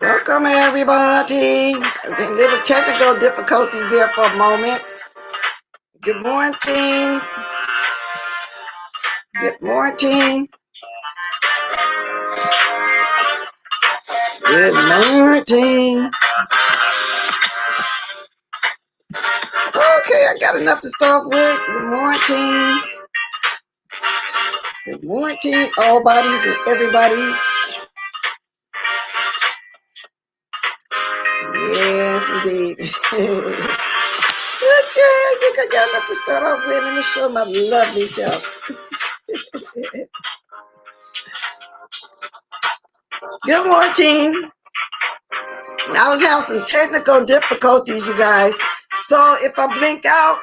Welcome everybody. Little technical difficulties there for a moment. Good morning. Good morning. Good morning. Okay, I got enough to start with. Good morning. Good morning, all bodies and everybody's. Yes, indeed. Okay, I think I got enough to start off with. Let me show my lovely self. Good morning. I was having some technical difficulties, you guys. So if I blink out,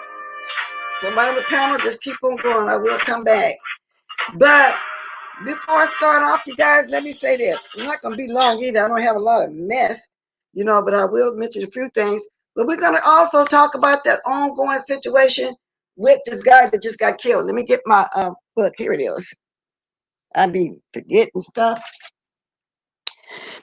somebody on the panel, just keep on going. I will come back. But before I start off, you guys, let me say this. I'm not going to be long either. I don't have a lot of mess, but I will mention a few things. But we're going to also talk about that ongoing situation with this guy that just got killed. Let me get my book. Here it is. I be forgetting stuff.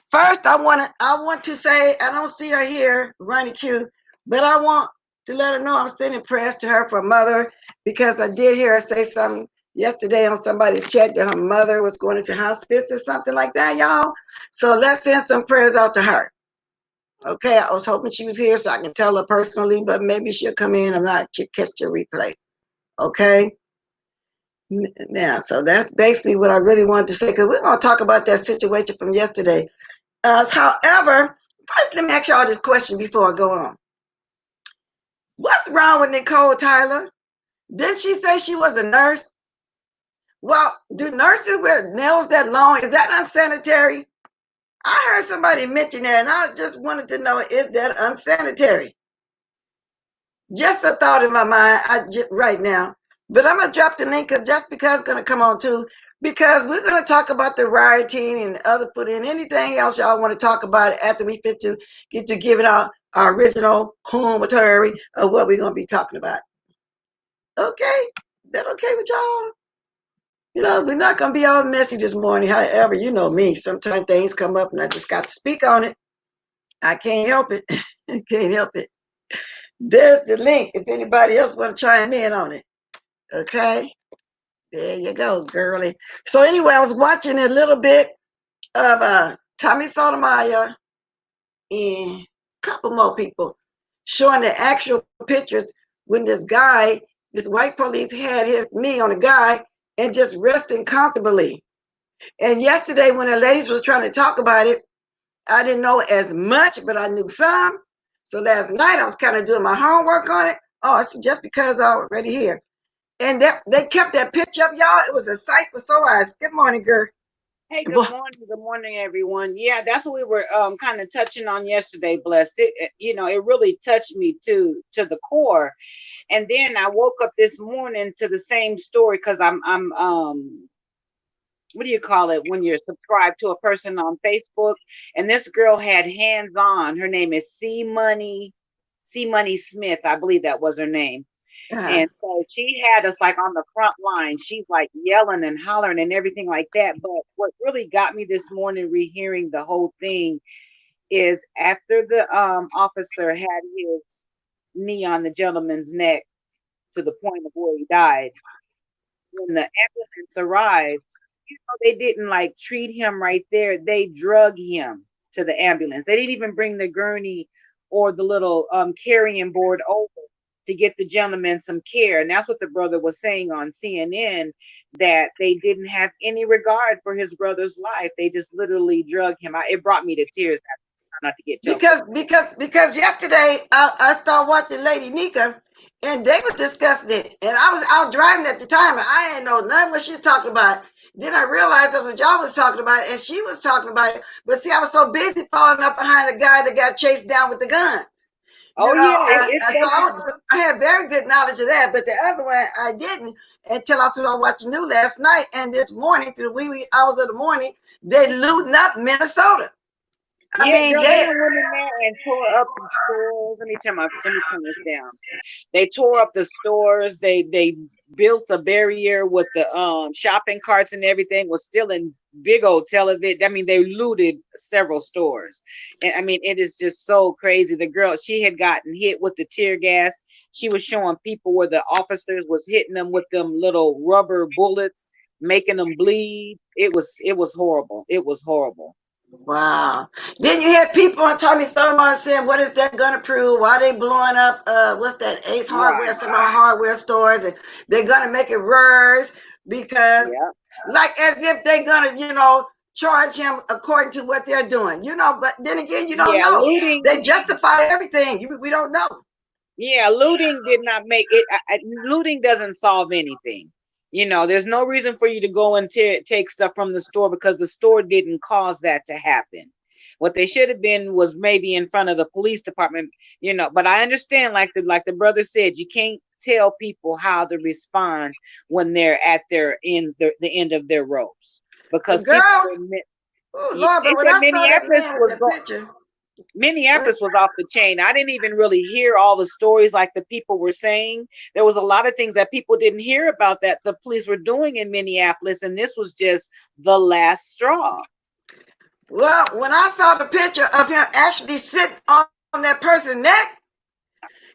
First, I want to say, I don't see her here, Ronnie Q, but I want to let her know I'm sending prayers to her for her mother, because I did hear her say something yesterday on somebody's chat that her mother was going into hospice or something like that, y'all. So let's send some prayers out to her. Okay, I was hoping she was here so I can tell her personally, but maybe she'll come in and not catch the replay. Okay. Now, so that's basically what I really wanted to say, because we're going to talk about that situation from yesterday. However, first, let me ask y'all this question before I go on. What's wrong with Nicole Tyler? Didn't she say she was a nurse? Well, do nurses wear nails that long? Is that unsanitary? I heard somebody mention that, and I just wanted to know, is that unsanitary? Just a thought in my mind right now. But I'm going to drop the link, just because it's going to come on too, because we're going to talk about the rioting and other food and anything else y'all want to talk about after we get to giving out our original commentary of what we're going to be talking about. Okay? That okay with y'all? We're not going to be all messy this morning. However, you know me. Sometimes things come up and I just got to speak on it. I can't help it. I can't help it. There's the link if anybody else want to chime in on it. Okay? There you go, girly. So anyway, I was watching a little bit of Tommy Sotomayor and a couple more people showing the actual pictures when this white police had his knee on a guy and just resting comfortably. And yesterday when the ladies was trying to talk about it, I didn't know as much, but I knew some. So last night I was kind of doing my homework on it. Oh, it's just because I was already here. And they kept that picture up, y'all. It was a sight for sore eyes. Good morning, girl. Hey, good morning. Good morning, everyone. Yeah, that's what we were kind of touching on yesterday, Blessed. It really touched me to the core. And then I woke up this morning to the same story, because I'm what do you call it when you're subscribed to a person on Facebook? And this girl had hands on. Her name is C Money Smith. I believe that was her name. Uh-huh. And so she had us like on the front line. She's like yelling and hollering and everything like that. But what really got me this morning, rehearing the whole thing, is after the officer had his knee on the gentleman's neck to the point of where he died, when the ambulance arrived, they didn't like treat him right there. They drug him to the ambulance. They didn't even bring the gurney or the little carrying board over to get the gentleman some care. And that's what the brother was saying on CNN, that they didn't have any regard for his brother's life. They just literally drug him. It brought me to tears. Not to get choked up. Because yesterday I started watching Lady Nika, and they were discussing it, and I was out driving at the time, and I didn't know nothing what she was talking about. Then I realized that's what y'all was talking about, and she was talking about it. But see, I was so busy falling up behind a guy that got chased down with the guns. Oh yeah, it's So something. I had very good knowledge of that, but the other one I didn't until I started watching the news last night and this morning through the wee hours of the morning. They looting up Minnesota. I Yeah, mean, girl, they they done went in there and tore up the stores. Let me turn this down. They tore up the stores. They built a barrier with the shopping carts and everything, was still in big old television. I mean, they looted several stores. And I mean, it is just so crazy. The girl, she had gotten hit with the tear gas. She was showing people where the officers was hitting them with them little rubber bullets, making them bleed. It was horrible. It was horrible. wow. Then you had people on Tommy Thurmond saying, "What is that gonna prove? Why they blowing up? What's that? Ace Hardware, Right. some of our hardware stores, and they're gonna make it worse because, Yeah. like, as if they're gonna, charge him according to what they're doing, But then again, you don't Yeah, know. looting. They justify everything. We don't know. Yeah, looting did not make it. Looting doesn't solve anything. There's no reason for you to go and take stuff from the store because the store didn't cause that to happen. What they should have been was maybe in front of the police department. But I understand, like the brother said, you can't tell people how to respond when they're at the end of their ropes But because people girl, were. oh Lord, They but when said I saw that man with that picture, what? Minneapolis was off the chain. I didn't even really hear all the stories like the people were saying. There was a lot of things that people didn't hear about that the police were doing in Minneapolis, and this was just the last straw. Well, when I saw the picture of him actually sitting on that person's neck,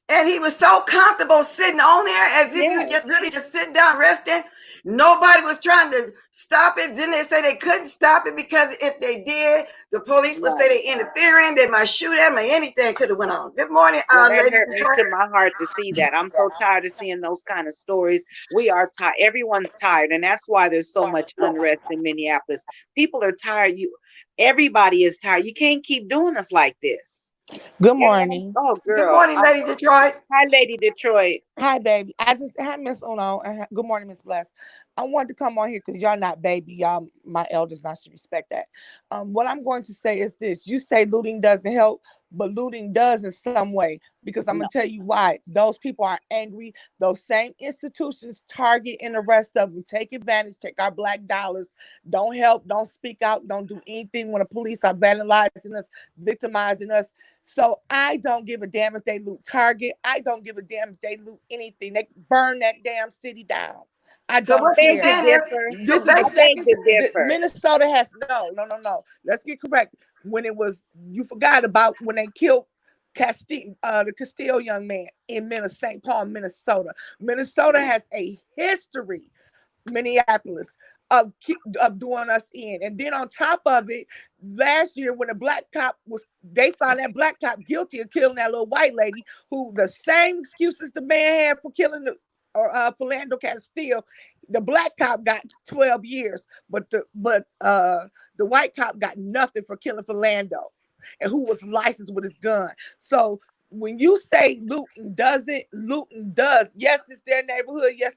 and he was so comfortable sitting on there as if you just Yes, really just sitting down resting. Nobody was trying to stop it. Didn't they say they couldn't stop it because if they did, the police would say right. they interfering. They might shoot him, or anything could have went on. Good morning, Well, that lady hurt me Detroit. to my heart to see that. I'm so tired of seeing those kind of stories. We are tired. Everyone's tired, and that's why there's so much unrest in Minneapolis. People are tired. Everybody is tired. You can't keep doing us like this. Good morning. Oh, Good girl. morning, lady Detroit. Hi, Lady Detroit. Hi, baby. Hi, Miss Uno. Good morning, Miss Bless. I wanted to come on here because y'all not baby. Y'all, my elders, and I should respect that. What I'm going to say is this. You say looting doesn't help, but looting does in some way because I'm going No. to tell you why. Those people are angry. Those same institutions target and the rest of them take advantage, take our black dollars, don't help, don't speak out, don't do anything when the police are vandalizing us, victimizing us. So I don't give a damn if they loot Target. I don't give a damn if they loot anything. They burn that damn city down. I So don't what I she's beg to care. saying differ. is, This so is the I basically, beg second. to differ. Minnesota has no. Let's get correct. When it was, you forgot about when they killed the Castile young man in St. Paul, Minnesota. Minnesota has a history, Minneapolis, of doing us in. And then on top of it, last year when they found that black cop guilty of killing that little white lady, who the same excuses the man had for killing Philando Castile, the black cop got 12 years, but the white cop got nothing for killing Philando, and who was licensed with his gun. So when you say Luton does. Yes, it's their neighborhood. Yes,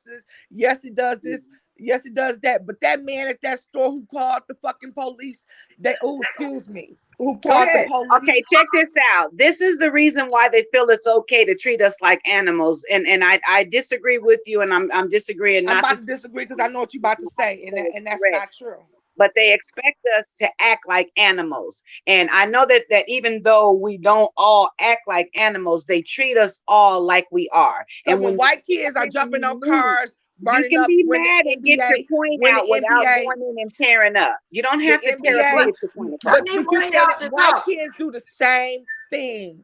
it does this. Yes, it does that. But that man at that store who called the fucking police, excuse me, who go called the ahead. Okay, police. check this out. This is the reason why they feel it's okay to treat us like animals. And I disagree with you, and I'm disagreeing I'm not to about to disagree because I know what you're about to say, say it's and that's correct. not true. but they expect us to act like animals. And I know that even though we don't all act like animals, they treat us all like we are. So And when when white kids are jumping on cars, you burning can up, be when the mad and get your NBA, point when the out without NBA, going in and tearing up. You don't the have to tear up to NBA, Well, get your point I across. but need you one of said y'all it, to white talk. kids do the same thing.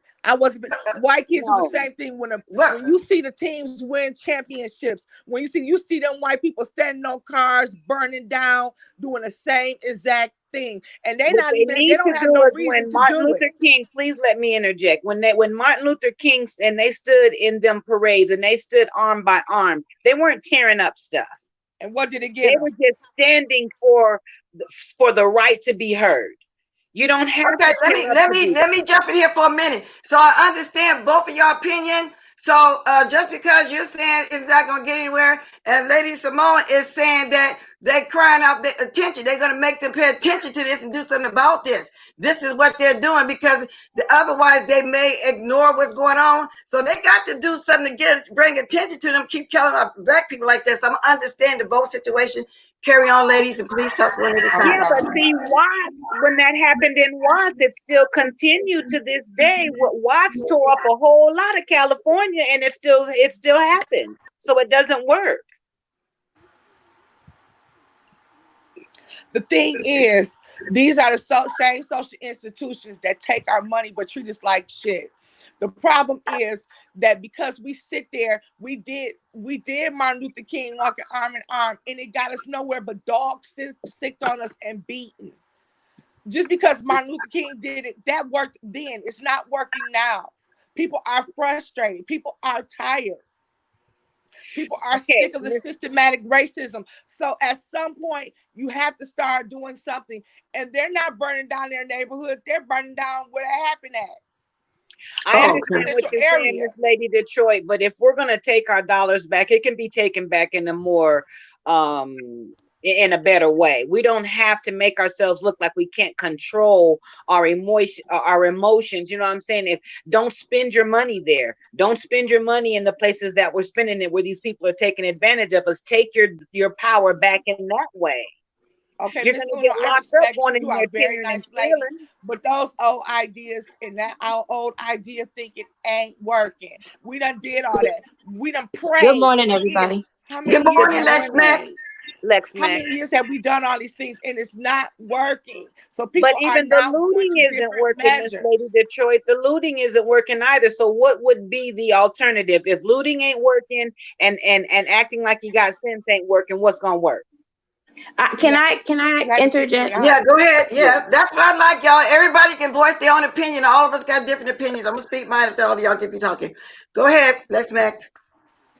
White kids do the No. same thing What? when you see the teams win championships, when you see them white people standing on cars, burning down, doing the same exact thing. And they What they they need to don't have do no is reason when to Martin do it. Luther King, please let me interject. When Martin Luther King and they stood in them parades and they stood arm by arm, they weren't tearing up stuff. And what did it get They them? were just standing for the right to be heard. You don't have Okay, to let tear me up let to me do let that. me jump in here for a minute. So I understand both of your opinion. So just because you're saying it's not going to get anywhere, and Lady Simone is saying that they're crying out their attention, they're going to make them pay attention to this and do something about this. This is what they're doing because otherwise they may ignore what's going on. So they got to do something to bring attention to them. Keep killing up black people like this. I'm understanding both situations. Carry on, ladies, and please talk one at a Yeah, time. but see, Watts, when that happened in Watts, it still continued to this day. Watts tore up a whole lot of California, and it still happened. So it doesn't work. The thing is, these are the same social institutions that take our money but treat us like shit. The problem is that because we sit there, we did Martin Luther King walking arm in arm, and it got us nowhere but dogs sticked on us and beaten. Just because Martin Luther King did it, that worked then. It's not working now. People are frustrated. People are tired. People are Okay, sick of the systematic racism. So at some point, you have to start doing something. And they're not burning down their neighborhood. They're burning down where it happened at. I Oh, understand okay. what you're saying, Miss Lady Detroit, but if we're gonna take our dollars back, it can be taken back in a more in a better way. We don't have to make ourselves look like we can't control our emotions. You know what I'm saying? If don't spend your money there. Don't spend your money in the places that we're spending it where these people are taking advantage of us. Take your power back in that way. Okay, You're Miss gonna Uno, get I locked up respect you. going You in are there a very tearing and nice lady. stealing. But those old ideas and our old idea thinking ain't working. We done did all that. We done Good prayed morning, for years. everybody. How Good many years morning, Good have we Lex Mac. morning, prayed? Lex How Mac. many years have we done all these things and it's not working? So But people are even the now going looting to isn't different working, Miss Lady measures. Detroit. The looting isn't working either. So what would be the alternative? If looting ain't working and acting like you got sense ain't working, what's gonna work? Can I You had to figure it interject? out. Yeah, go ahead. Yeah, Yes. that's what I like, y'all. Everybody can voice their own opinion. All of us got different opinions. I'm gonna speak mine after all of y'all get you talking. Go ahead, Lex Max.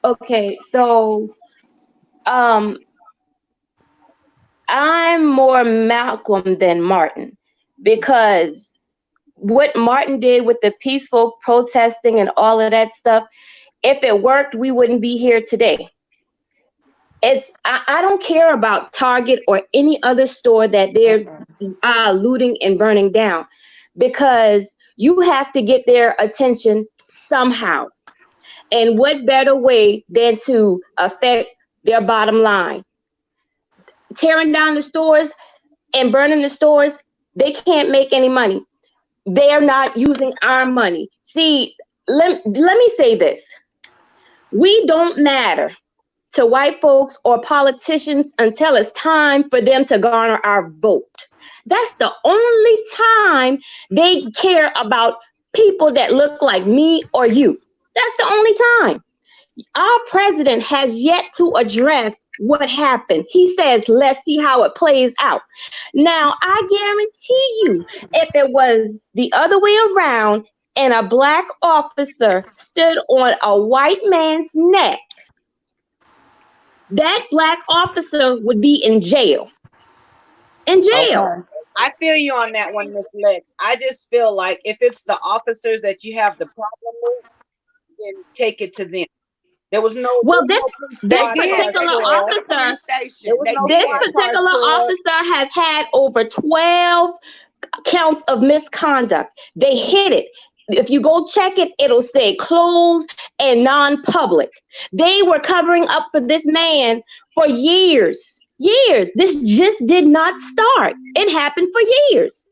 Okay, so um, I'm more Malcolm than Martin because what Martin did with the peaceful protesting and all of that stuff, if it worked, we wouldn't be here today. I don't care about Target or any other store that they're looting and burning down because you have to get their attention somehow. And what better way than to affect their bottom line? Tearing down the stores and burning the stores, they can't make any money. They're not using our money. See, let me say this. We don't matter to white folks or politicians until it's time for them to garner our vote. That's the only time they care about people that look like me or you. That's the only time. Our president has yet to address what happened. He says, let's see how it plays out. Now, I guarantee you, if it was the other way around and a black officer stood on a white man's neck, that black officer would be in jail. In jail. Okay. I feel you on that one, Miss Lex. I just feel like if it's the officers that you have the problem with, then take it to them. There was Well, no police They squad did. cars They particular took it to pulled. the officer, police There station. was They no this squad did. cars particular pulled. officer has had over 12 counts of misconduct. They hid it. If you go check it, it'll say closed and non-public. They were covering up for this man for years. Years. This just did not start. It happened for years.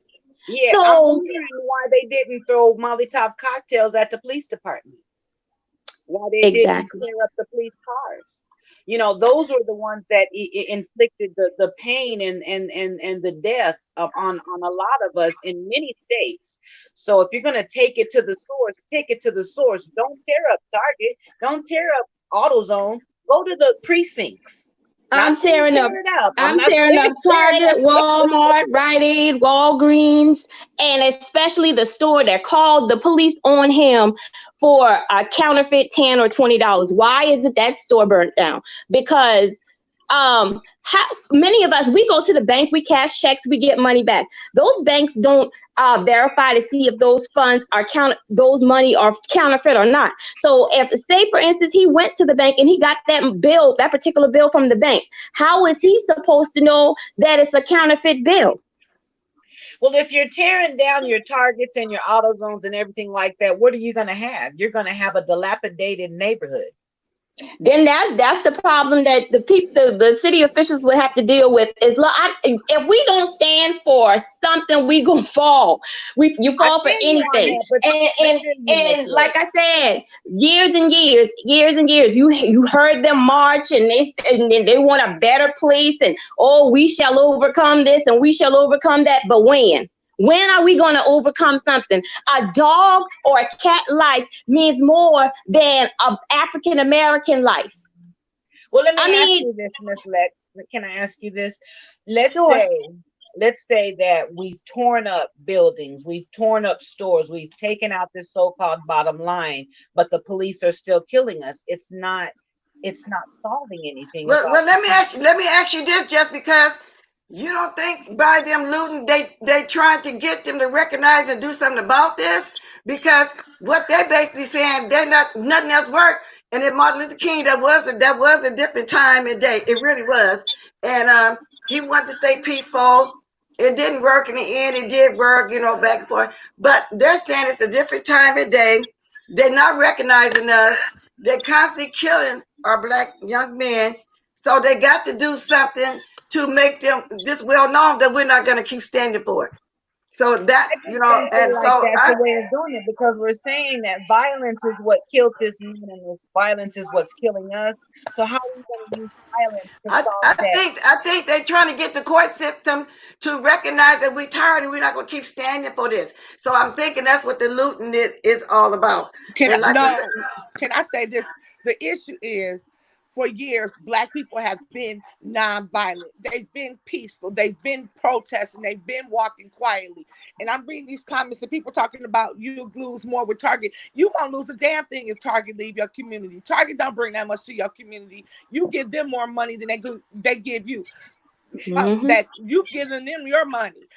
Yeah, I'm So wondering why they didn't throw Molotov cocktails at the police department. Why they didn't exactly. tear up the police cars. You know, those were the ones that inflicted the pain and the death on a lot of us in many states. So if you're going to take it to the source, take it to the source. Don't tear up Target. Don't tear up AutoZone. Go to the precincts. Not I'm saying tearing up. tear it up. I'm I'm not tearing saying up tear it Target, up. Walmart, Rite Aid, Walgreens, and especially the store that called the police on him for a counterfeit $10 or $20. Why is it that store burnt down? Because how many of us, we go to the bank, we cash checks, we get money back. Those banks don't verify to see if those funds are those money are counterfeit or not. So if, say for instance, he went to the bank and he got that bill, that particular bill from the bank, how is he supposed to know that it's a counterfeit bill? Well, if you're tearing down your Targets and your AutoZones and everything like that, what are you going to have? You're going to have a dilapidated neighborhood. Then that's the problem that the people, the city officials will have to deal with. Is if we don't stand for something, we gonna fall. You I fall for feel you on anything. that, but And I and feel you, Miss and Lake. like I said, years and years, years and years. You heard them march, and they want a better place, and oh, we shall overcome this, and we shall overcome that. But when? When are we going to overcome something? A dog or a cat life means more than an African American life. Well, let me I ask mean, you this, Miss Lex. Can I ask you this? Let's sure. say, let's say that we've torn up buildings, we've torn up stores, we've taken out this so-called bottom line, but the police are still killing us. It's not solving anything. It's Well, all. let me ask you this, just because you don't think by them looting they trying to get them to recognize and do something about this, because what they basically saying, they're not, nothing else worked. And then Martin Luther King, that was a different time and day. It really was. And he wanted to stay peaceful. It didn't work in the end. It did work, back and forth. But they're saying it's a different time and day. They're not recognizing us. They're constantly killing our black young men. So they got to do something to make them just well known that we're not going to keep standing for it. So I that's, just don't feel and like so that's a way of doing it, because we're saying that violence is what killed this man and this violence is what's killing us. So how are we going to use violence to solve that? I think they're trying to get the court system to recognize that we're tired and we're not going to keep standing for this. So I'm thinking that's what the looting is all about. And like I said, Can I say this? The issue is, for years, Black people have been nonviolent. They've been peaceful. They've been protesting. They've been walking quietly. And I'm reading these comments of people talking about you lose more with Target. You won't lose a damn thing if Target leave your community. Target don't bring that much to your community. You give them more money than they give you. That you giving them your money.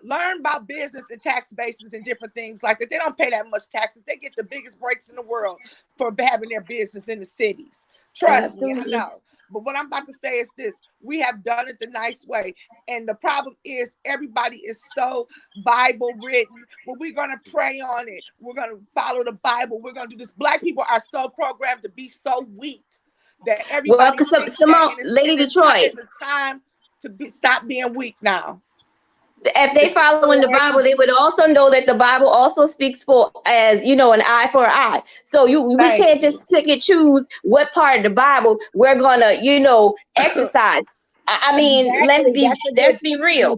Learn about business and tax bases and different things like that. They don't pay that much taxes. They get the biggest breaks in the world for having their business in the cities. Trust me, I know. But what I'm about to say is this: we have done it the nice way. And the problem is everybody is so Bible written. Well, we're going to pray on it. We're going to follow the Bible. We're going to do this. Black people are so programmed to be so weak that everybody thinks that. And Lady Detroit, it's time to stop being weak now. if they follow in the Bible, they would also know that the Bible also speaks for, as an eye for an eye. So we can't just pick and choose what part of the Bible we're gonna, exercise. I mean, Exactly. let's be real.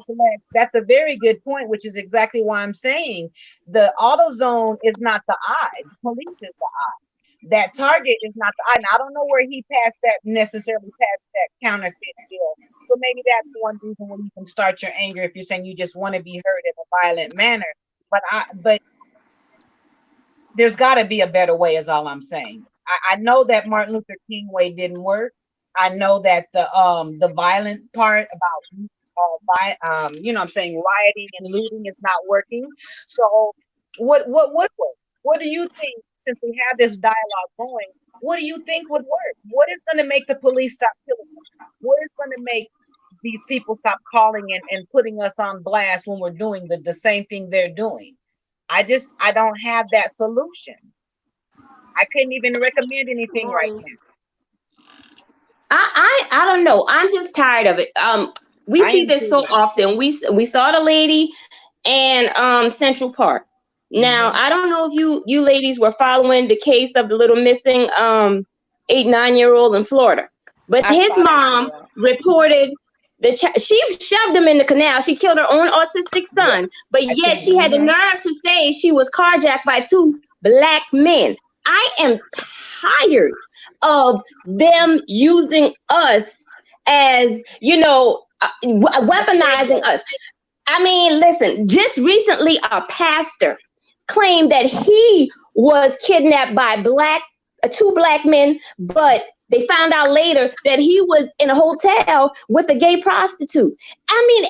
That's a very good point, which is exactly why I'm saying the AutoZone is not the eye. The police is the eye. That Target is not the eye. And I don't know where he necessarily passed that counterfeit bill. So maybe that's one reason where you can start your anger if you're saying you just want to be heard in a violent manner. But there's got to be a better way, is all I'm saying. I know that Martin Luther King way didn't work. I know that the violent part about I'm saying rioting and looting is not working. So what would work? What do you think, since we have this dialogue going, what do you think would work? What is going to make the police stop killing us? What is going to make these people stop calling and putting us on blast when we're doing the same thing they're doing? I don't have that solution. I couldn't even recommend anything right now. I don't know. I'm just tired of it. We I see am this so too. often. We saw the lady in Central Park. Now, Mm-hmm. I don't know if you ladies were following the case of the little missing 8, 9-year-old in Florida, but I his saw that mom girl. reported she shoved him in the canal. She killed her own autistic Yep. son, but I yet seen she it. had the Mm-hmm. nerve to say she was carjacked by 2 black men. I am tired of them using us as, A weaponizing scapegoat. us. I mean, listen, just recently a pastor claimed that he was kidnapped by 2 black men, but they found out later that he was in a hotel with a gay prostitute. I mean,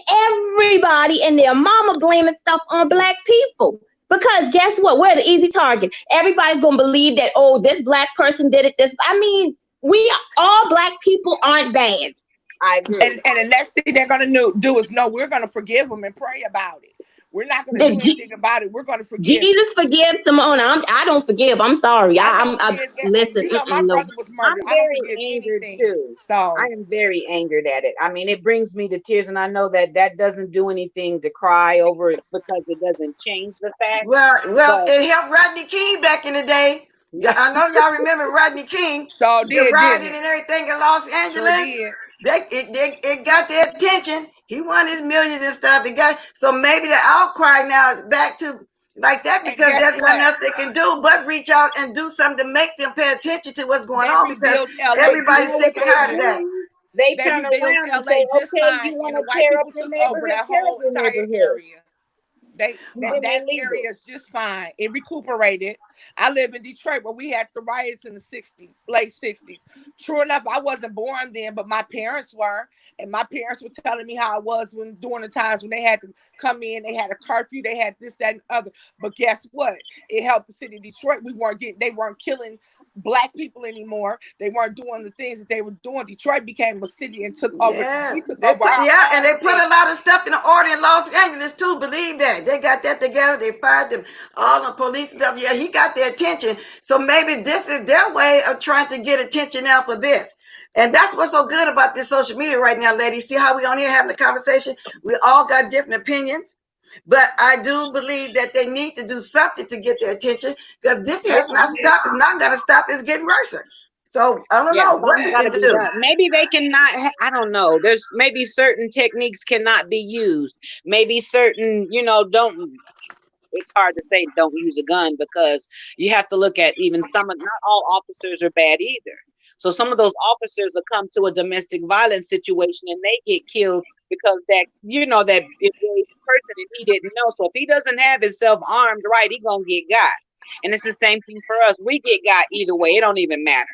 everybody and their mama blaming stuff on black people. Because guess what? We're the easy target. Everybody's gonna believe that, oh, this black person did it. I mean, we all black people aren't bad. I agree. And the next thing they're gonna do is no, we're gonna forgive them and pray about it. We're not gonna do anything about it. We're gonna forgive. Jesus forgives Simone. I don't forgive. I'm sorry. I don't I forgive. listen. You know, my No. brother was murdered. I'm I don't very forgive angered anything. too. I So am very angered at it. I mean, it brings me to tears, and I know that that doesn't do anything to cry over it because it doesn't change the fact. Well, But it helped Rodney King back in the day. Yeah, I know y'all remember Rodney King, so the did, didn't rioting it? and everything in Los Sure Angeles. did. It got their attention. He won his millions and stuff. It got so maybe the outcry now is back to like that And because guess there's nothing what? else they can do but reach out and do something to make them pay attention to what's going They on because rebuilt LA but you everybody's just know sick what and fine. they tired of that. do? They They turn rebuilt around and say, LA just "Okay, fine, you want and the to white tear up people your took over neighborhood? that Tear up whole your entire neighborhood." area. They And that then they that leave area it. is just fine. It recuperated. I live in Detroit where we had the riots in the 60s, late 60s. True enough, I wasn't born then, but my parents were. And my parents were telling me how it was when during the times when they had to come in, they had a curfew, they had this, that, and other. But guess what? It helped the city of Detroit. They weren't killing black people anymore. They weren't doing the things that they were doing. Detroit became a city and took over. Yeah, We took over our and own they put city. a lot of stuff in the order in Los Angeles too. Believe that they got that together. They fired them all the police stuff. Yeah, he got their attention. So maybe this is their way of trying to get attention now for this. And that's what's so good about this social media right now, ladies. See how we on here having a conversation? We all got different opinions, but I do believe that they need to do something to get their attention because this has Yeah, not stopped. It's not going to stop. It's getting worse. So I don't yeah, know what something's we got can to be do. done. Maybe they cannot. I don't know. There's maybe certain techniques cannot be used. Maybe certain, don't. It's hard to say don't use a gun because you have to look at even some of not all officers are bad either. So some of those officers will come to a domestic violence situation and they get killed because that enraged person and he didn't know. So if he doesn't have himself armed right, he gonna get got. And it's the same thing for us. We get got either way. It don't even matter.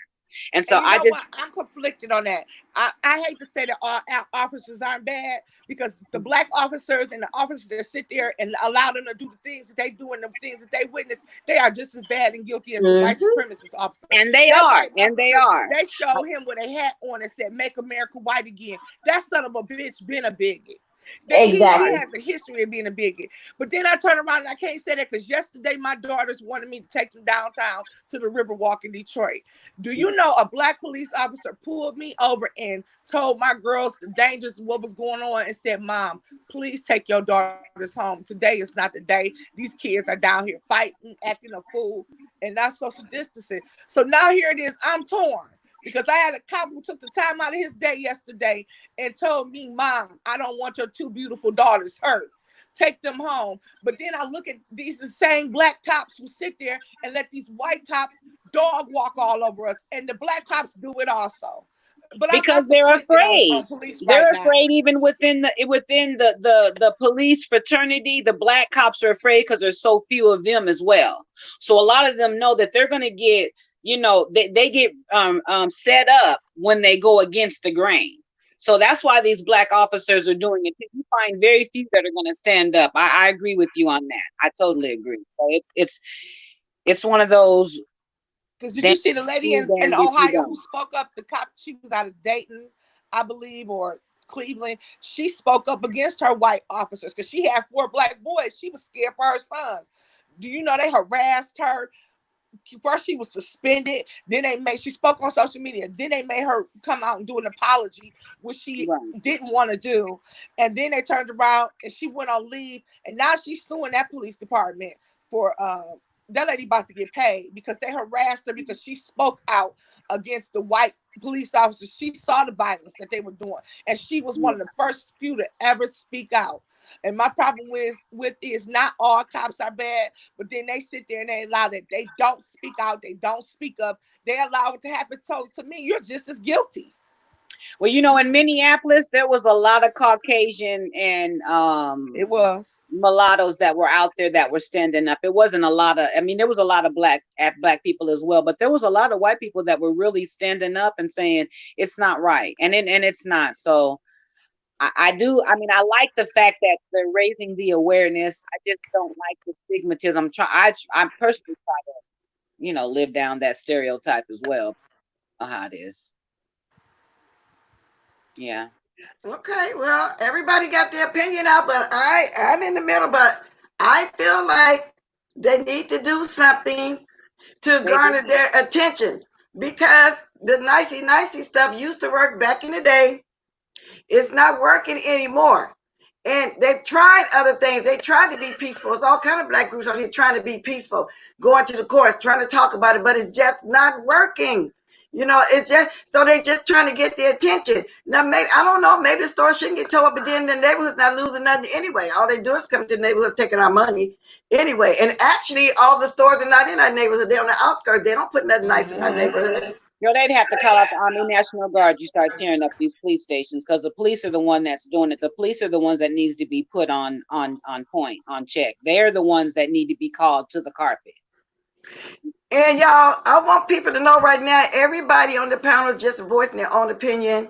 And so And you I know just what? I'm conflicted on that. I hate to say that all our officers aren't bad because the black officers and the officers that sit there and allow them to do the things that they do and the things that they witness, they are just as bad and guilty as the white Hmm. supremacist officer. and they That are, white and they officer, are. they showed him with a hat on and said, "Make America white again." That son of a bitch been a bigot. He Exactly. has a history of being a bigot. But then I turn around and I can't say that because yesterday my daughters wanted me to take them downtown to the Riverwalk in Detroit. Do you know a black police officer pulled me over and told my girls the dangers of what was going on and said, "Mom, please take your daughters home. Today is not the day. These kids are down here fighting, acting a fool, and not social distancing." So now here it is. I'm torn because I had a cop who took the time out of his day yesterday and told me, "Mom, I don't want your 2 beautiful daughters hurt. Take them home." But then I look at these the same black cops who sit there and let these white cops dog walk all over us, and the black cops do it also. But Because I'm they're conflicted on afraid. police right They're now. afraid even within the police fraternity. The black cops are afraid because there's so few of them as well. So a lot of them know that they're going to get, they get set up when they go against the grain. So that's why these black officers are doing it. You find very few that are going to stand up. I agree with you on that. I totally agree. So it's one of those Because did you damn see the lady in damned if you Ohio who don't. spoke up? The cop, she was out of Dayton, I believe, or Cleveland. She spoke up against her white officers because she had 4 black boys. She was scared for her sons. Do you know they harassed her? first she was suspended, then she spoke on social media, then they made her come out and do an apology, which she didn't want to do, and then they turned around and she went on leave, and now she's suing that police department for that lady about to get paid because they harassed her because she spoke out against the white police officers. She saw the violence that they were doing, and she was one of the first few to ever speak out. And my problem with is not all cops are bad, but then they sit there and they allow that they don't speak out, they don't speak up, they allow it to happen. So to me, you're just as guilty. Well, you know, in Minneapolis, there was a lot of Caucasian and it was mulattoes that were out there that were standing up. It wasn't a lot of, I mean, there was a lot of black people as well, but there was a lot of white people that were really standing up and saying it's not right, and it's not. So I like the fact that they're raising the awareness. I just don't like the stigmatism. I personally try to, you know, live down that stereotype as well. How it is. Yeah. Okay, well, everybody got their opinion out, but I'm in the middle, but I feel like they need to do something to garner their attention because the nicey stuff used to work back in the day. It's not working anymore. And they've tried other things. They tried to be peaceful. It's all kind of black groups out here trying to be peaceful, going to the courts, trying to talk about it, but it's just not working. You know, it's just so they just trying to get their attention. Now, maybe I don't know. Maybe the store shouldn't get towed up, but then the neighborhood's not losing nothing anyway. All they do is come to the neighborhoods taking our money anyway. And actually, all the stores are not in our neighborhood. They're on the outskirts. They don't put nothing nice in our neighborhoods. You know, they'd have to call out the Army National Guard. You start tearing up these police stations because the police are the one that's doing it. The police are the ones that needs to be put on point, on check. They're the ones that need to be called to the carpet. And y'all, I want people to know right now, everybody on the panel just voicing their own opinion.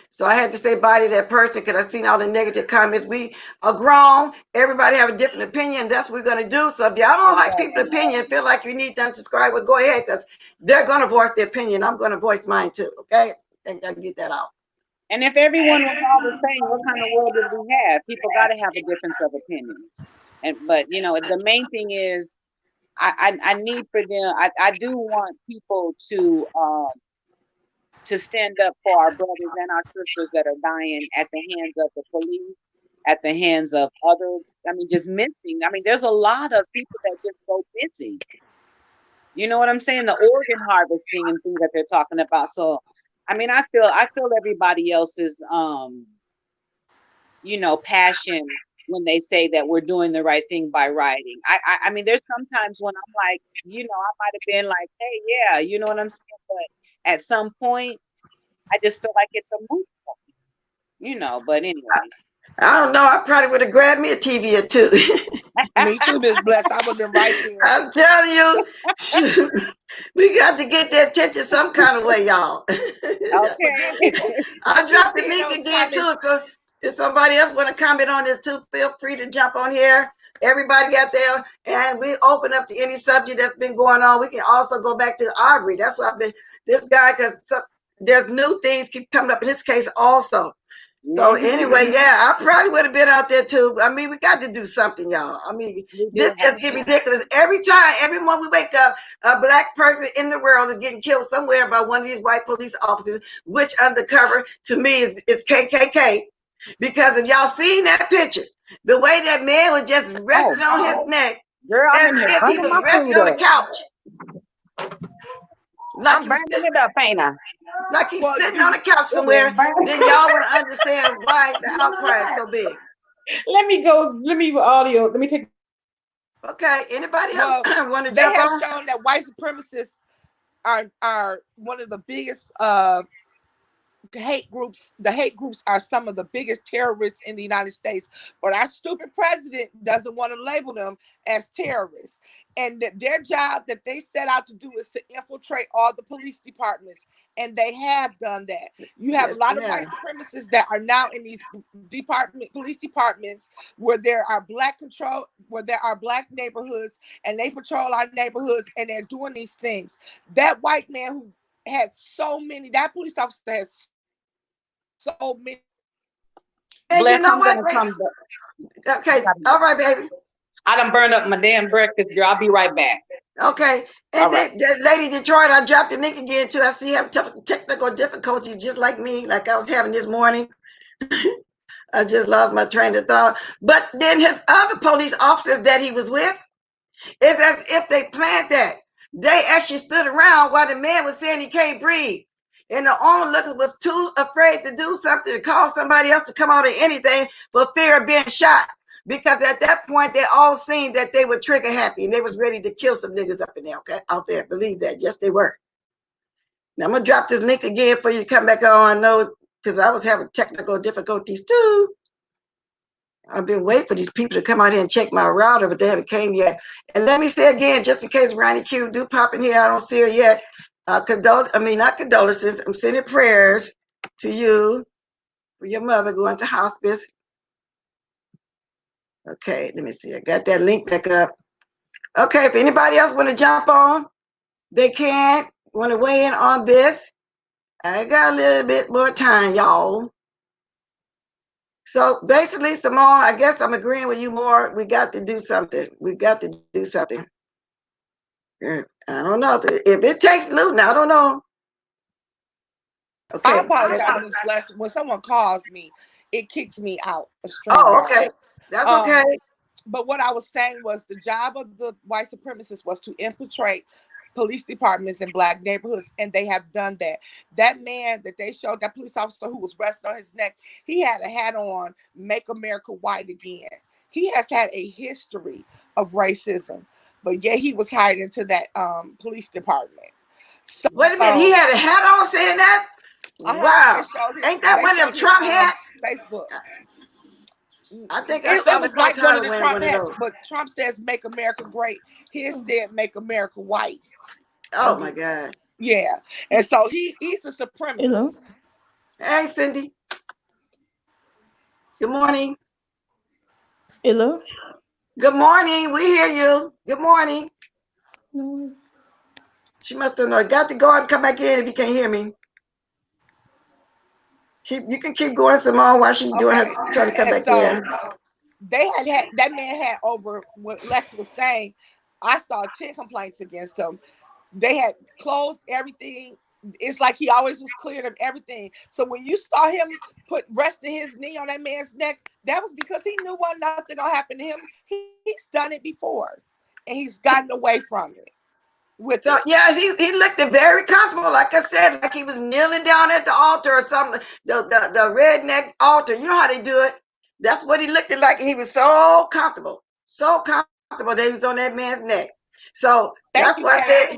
So I had to say bye to that person because I've seen all the negative comments. We are grown. Everybody have a different opinion. That's what we're going to do. So if y'all don't like people's opinion, feel like you need them to subscribe, well, go ahead because they're going to voice their opinion. I'm going to voice mine too. Okay? I got to get that out. And if everyone was all the same, what kind of world would we have? People got to have a difference of opinions. But, you know, the main thing is I need for them. I do want people to stand up for our brothers and our sisters that are dying at the hands of the police, at the hands of other, just missing. There's a lot of people that just go missing. You know what I'm saying? The organ harvesting and things that they're talking about. So, I feel everybody else's, passion when they say that we're doing the right thing by rioting. There's sometimes when I'm like, I might have been like, hey, yeah, you know what I'm saying? But at some point, I just feel like it's a move, but anyway. I don't know. I probably would have grabbed me a TV or two. Me too, Miss Bless. I would have been right there. I'm telling you, we got to get their attention some kind of way, y'all. Okay. I'll drop the link again too. So if somebody else want to comment on this too, feel free to jump on here. Everybody got there, and we open up to any subject that's been going on. We can also go back to Aubrey. That's what I've been. This guy, because there's new things keep coming up in his case also. So anyway, yeah, I probably would have been out there too. We got to do something, y'all. This just get ridiculous. Every morning we wake up, a black person in the world is getting killed somewhere by one of these white police officers, which undercover to me is KKK. Because if y'all seen that picture, the way that man was just resting on his neck, girl, as if he was resting on the couch. Like I'm burning it up, ain't I? Like he's sitting on a couch somewhere, then y'all want to understand why the outcry is so big. Let me audio. Let me take. Okay, anybody else want to jump on? They have shown that white supremacists are one of the biggest hate groups. The hate groups are some of the biggest terrorists in the United States, but our stupid president doesn't want to label them as terrorists. And their job that they set out to do is to infiltrate all the police departments, and they have done that. You have a lot of white supremacists that are now in these police departments where there are black neighborhoods, and they patrol our neighborhoods, and they're doing these things. That white man who had that police officer has so many. And you know what? Okay, all right, baby. I done burned up my damn breakfast, girl. I'll be right back. Okay. And then that lady Detroit, I dropped the link again too. I see you have technical difficulties just like me, like I was having this morning. I just lost my train of thought. But then his other police officers that he was with, it's as if they planned that. They actually stood around while the man was saying he can't breathe. And the onlooker was too afraid to do something, to call somebody else to come out or anything for fear of being shot. Because at that point, they all seen that they were trigger happy and they was ready to kill some niggas up in there, okay? Out there. Believe that. Yes, they were. Now I'm gonna drop this link again for you to come back on. I know because I was having technical difficulties too. I've been waiting for these people to come out here and check my router, but they haven't came yet. And let me say again, just in case Ronnie Q do pop in here, I don't see her yet. Not condolences. I'm sending prayers to you for your mother going to hospice. Okay, let me see. I got that link back up. Okay, if anybody else want to jump on, they can. Want to weigh in on this? I got a little bit more time, y'all. So basically, Simone, I guess I'm agreeing with you more. We got to do something. We got to do something. I don't know if it takes looting. I don't know. Okay. I apologize, Ms. Blessed. When someone calls me, it kicks me out. Oh, okay. That's okay. But what I was saying was the job of the white supremacists was to infiltrate police departments in black neighborhoods, and they have done that. That man that they showed, that police officer who was resting on his neck, he had a hat on, "Make America White Again." He has had a history of racism, but yet he was hired into that police department. So, wait a minute, he had a hat on saying that? Wow. Ain't that one of them Trump hats? Facebook. I think I saw the like one of the Trump hats, hats, but Trump says "Make America Great." His said "Make America White." Oh my God. Yeah, and so he's a supremacist. Hello. Hey, Cindy. Good morning. Hello. Good morning. We hear you. Good morning. No. She must have known. Got to go out and come back in if you can't hear me. You can keep going, Simone, while she's doing her trying to come back in. They had that man had over what Lex was saying. I saw 10 complaints against him. They had closed everything. It's like he always was cleared of everything. So when you saw him resting his knee on that man's neck, that was because he knew nothing gonna happen to him. He's done it before, and he's gotten away from it. Yeah, he looked very comfortable. Like I said, like he was kneeling down at the altar or something. The redneck altar. You know how they do it. That's what he looked like. He was so comfortable that he was on that man's neck. So that's what I said.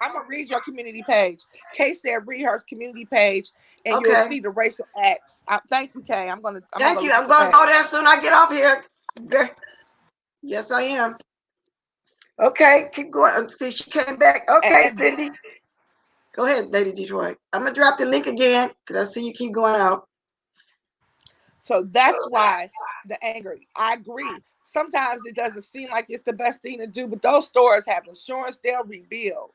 I'm gonna read your community page. Kay said read her community page, and you'll see the racial acts. Thank you, Kay. I'm gonna go there as soon as I get off here. Yes, I am. Okay, keep going. See, she came back. Okay, Cindy. Go ahead, Lady Detroit. I'm gonna drop the link again because I see you keep going out. So that's why the anger. I agree. Sometimes it doesn't seem like it's the best thing to do, but those stores have insurance, they'll rebuild.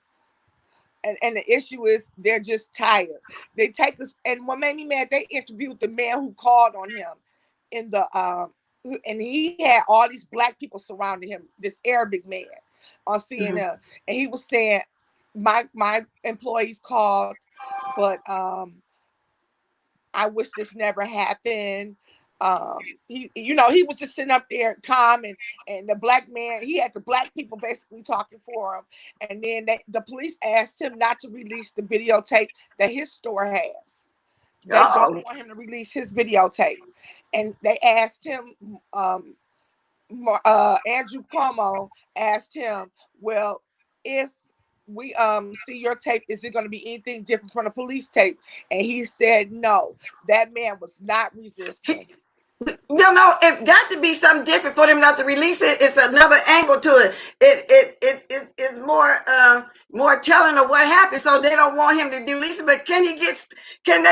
And the issue is they're just tired. They take us, and what made me mad, they interviewed the man who called on him in the and he had all these black people surrounding him, this Arabic man on CNN. And he was saying, my employees called, but I wish this never happened. He was just sitting up there calm, and the black man, he had the black people basically talking for him. And then the police asked him not to release the videotape that his store has. They don't want him to release his videotape. And they asked him, Andrew Cuomo asked him, well, if we see your tape, is it going to be anything different from the police tape? And he said no. That man was not resisting. It got to be something different for them not to release it. It's another angle to it. It's more telling of what happened. So they don't want him to release it. But can they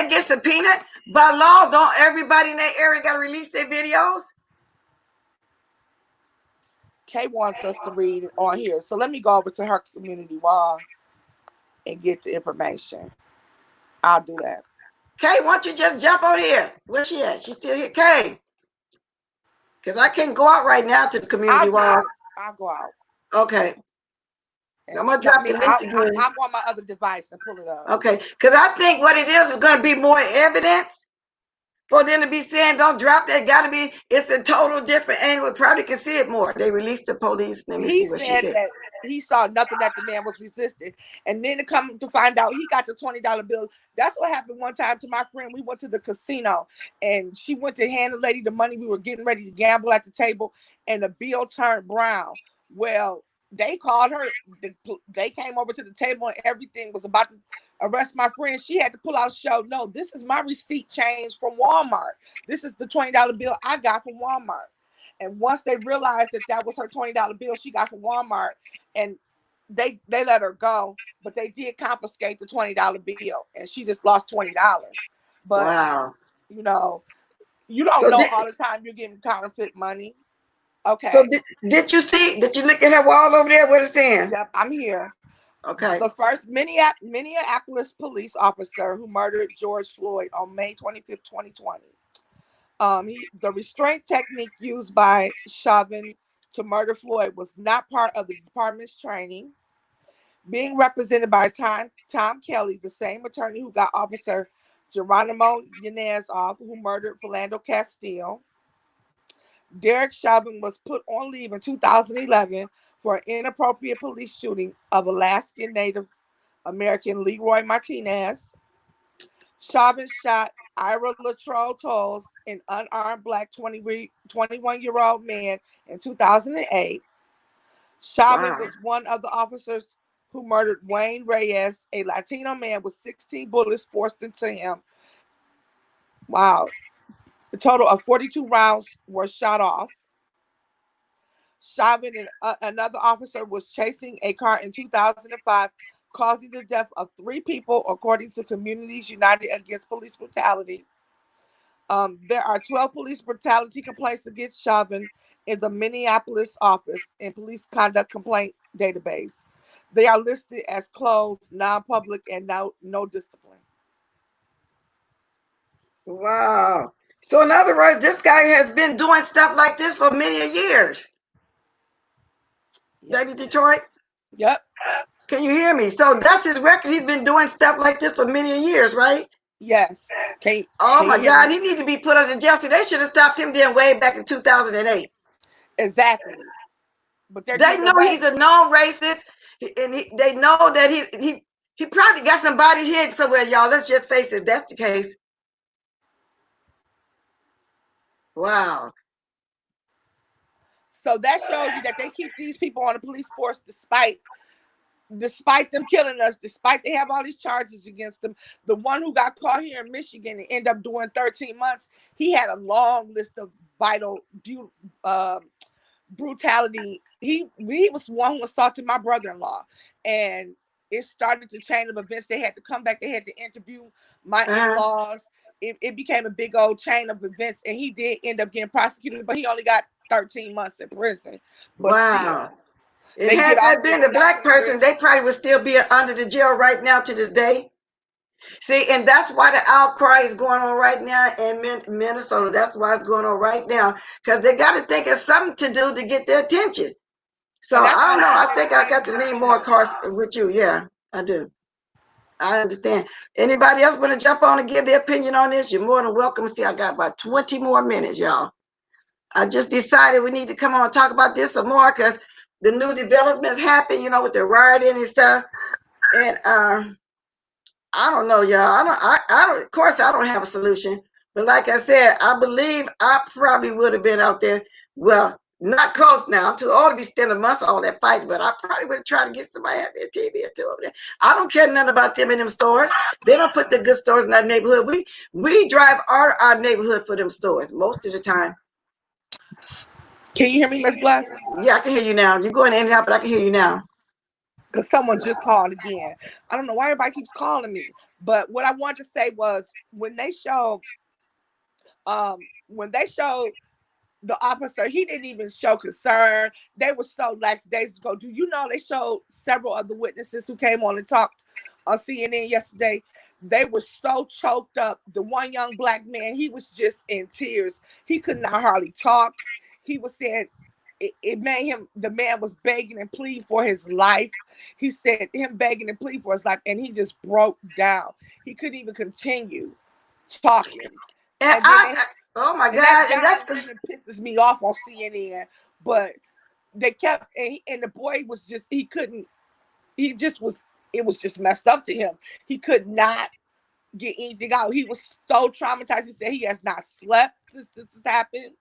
get subpoenaed by law? Don't everybody in that area got to release their videos? Kay wants us to read it on here. So let me go over to her community wall and get the information. I'll do that. Kay, why don't you just jump on here? Where's she at? She's still here. Kay. Because I can't go out right now to the community wall. I'll go out. Okay. I'm gonna drop the link again. I'm on my other device and pull it up. Okay, because I think what it is going to be more evidence for them to be saying, don't drop that. Got to be, it's a total different angle. Probably can see it more. They released the police. Let me see what she said. That he saw nothing, that the man was resisting. And then to come to find out he got the $20 bill. That's what happened one time to my friend. We went to the casino and she went to hand the lady the money. We were getting ready to gamble at the table and the bill turned brown. Well, they called her. They came over to the table and everything was about to arrest my friend. She had to pull out, show, no, this is my receipt change from Walmart. This is the $20 bill I got from Walmart. And once they realized that that was her $20 bill she got from Walmart, and they let her go, but they did confiscate the $20 bill, and she just lost $20. But wow, you know, you don't know all the time you're getting counterfeit money. Okay. So did you see? Did you look at her wall over there? What it's saying? Yep, I'm here. Okay. The first Minneapolis police officer who murdered George Floyd on May 25th, 2020. The restraint technique used by Chauvin to murder Floyd was not part of the department's training. Being represented by Tom Kelly, the same attorney who got Officer Geronimo Yanez off, who murdered Philando Castile. Derek Chauvin was put on leave in 2011 for an inappropriate police shooting of Alaskan Native American Leroy Martinez. Chauvin shot Ira Latrell Tolles, an unarmed black 21-year-old man, in 2008. Chauvin was one of the officers who murdered Wayne Reyes, a Latino man with 16 bullets forced into him. Wow. A total of 42 rounds were shot off. Chauvin and another officer was chasing a car in 2005, causing the death of 3 people, according to Communities United Against Police Brutality. There are 12 police brutality complaints against Chauvin in the Minneapolis office and police conduct complaint database. They are listed as closed, non-public, and no discipline. Wow. So in other words, this guy has been doing stuff like this for many years. Yep. Baby Detroit? Yep. Can you hear me? So that's his record. He's been doing stuff like this for many years, right? Yes. Oh my God, he needs to be put under jail. So they should have stopped him then way back in 2008. Exactly. But they know he's a known racist, and they know that he probably got somebody hidden somewhere, y'all. Let's just face it, that's the case. Wow. So that shows you that they keep these people on the police force despite them killing us, despite they have all these charges against them. The one who got caught here in Michigan and ended up doing 13 months, he had a long list of vital brutality. He was one who assaulted my brother-in-law, and it started the chain of events. They had to come back. They had to interview my in-laws. It became a big old chain of events, and he did end up getting prosecuted, but he only got 13 months in prison. But wow. It had that been a black person, they probably would still be under the jail right now to this day. See, and that's why the outcry is going on right now in Minnesota. That's why it's going on right now, because they got to think of something to do to get their attention. So I don't know. I think I got to lean more cars with you. Yeah, I do. I understand. Anybody else want to jump on and give their opinion on this? You're more than welcome. See, I got about 20 more minutes, y'all. I just decided we need to come on and talk about this some more because the new developments happen, with the rioting and stuff. And I don't know, y'all. I don't. Of course, I don't have a solution. But like I said, I believe I probably would have been out there. Well, not close now. I'm too old to be standing amongst all that fight. But I probably would have tried to get somebody out there TV or two over there. I don't care nothing about them in them stores. They don't put the good stores in our neighborhood. We drive our neighborhood for them stores most of the time. Can you hear me, Miss Bless? Yeah, I can hear you now. You're going in and out, but I can hear you now. Because someone just called again. I don't know why everybody keeps calling me. But what I wanted to say was when they showed the officer, he didn't even show concern. They were so lax days ago. Do you know they showed several of the witnesses who came on and talked on CNN yesterday? They were so choked up. The one young black man, he was just in tears. He could not hardly talk. He was saying it made him, the man was begging and pleading for his life. He said him begging and pleading for his life, and he just broke down. He couldn't even continue talking. And And then they, oh my and that God, and John that's Lennon pisses me off on CNN. But they kept, and the boy was just, he couldn't, he just was, it was just messed up to him. He could not get anything out. He was so traumatized. He said he has not slept since this has happened.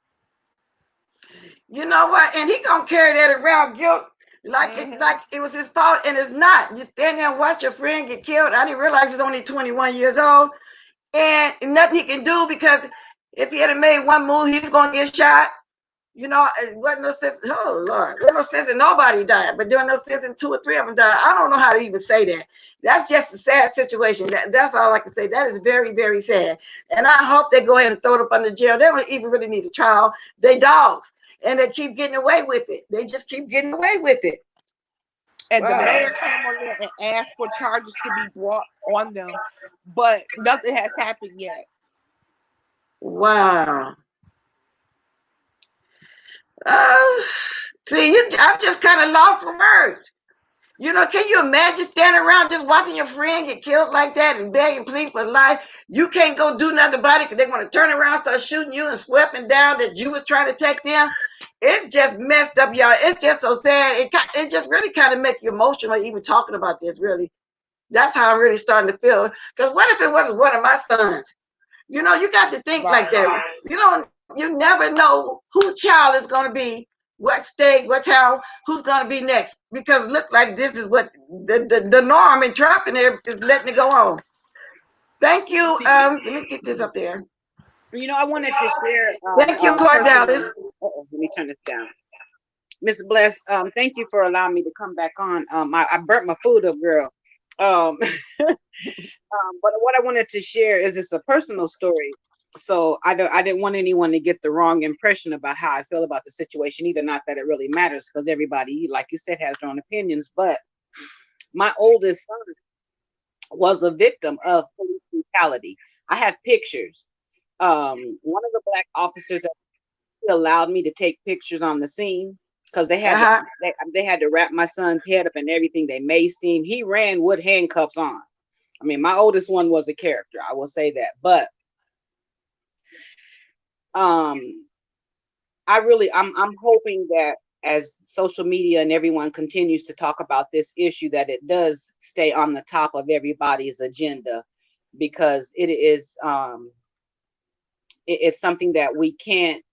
you know what? And he gonna carry that around guilt like it was his fault, and it's not. You stand there and watch your friend get killed. I didn't realize he was only 21 years old, and nothing he can do because if he had made one move, he was gonna get shot. You know, it wasn't no sense. Oh Lord, there was no sense in nobody died, but there was no sense in 2 or 3 of them died. I don't know how to even say that. That's just a sad situation. That's all I can say. That is very, very sad. And I hope they go ahead and throw it up under jail. They don't even really need a trial. They dogs, and they keep getting away with it. They just keep getting away with it. And the mayor came on there and asked for charges to be brought on them, but nothing has happened yet. Wow. See, I'm just kind of lost for words. You know, can you imagine standing around just watching your friend get killed like that and begging, pleading for life? You can't go do nothing about it because they're going to turn around, start shooting you and sweeping down that you was trying to take them. It just messed up, y'all. It's just so sad. It just really kind of make you emotional even talking about this, really. That's how I'm really starting to feel. Because what if it was one of my sons? You know, you got to think like that. You never know whose child is going to be, what state, what town, who's going to be next. Because look like this is what the norm and Trump and there is letting it go on. Thank you. Let me get this up there. You know, I wanted to share. Thank you, Cordalis. Let me turn this down. Miss Bless, thank you for allowing me to come back on. I burnt my food up, girl. But what I wanted to share is it's a personal story. So I didn't want anyone to get the wrong impression about how I feel about the situation either. Not that it really matters because everybody, like you said, has their own opinions. But my oldest son was a victim of police brutality. I have pictures. One of the black officers allowed me to take pictures on the scene because they had they had to wrap my son's head up and everything. They maced him. He ran with handcuffs on. I mean, my oldest one was a character. I will say that. But I'm hoping that as social media and everyone continues to talk about this issue, that it does stay on the top of everybody's agenda, because it is it's something that we can't,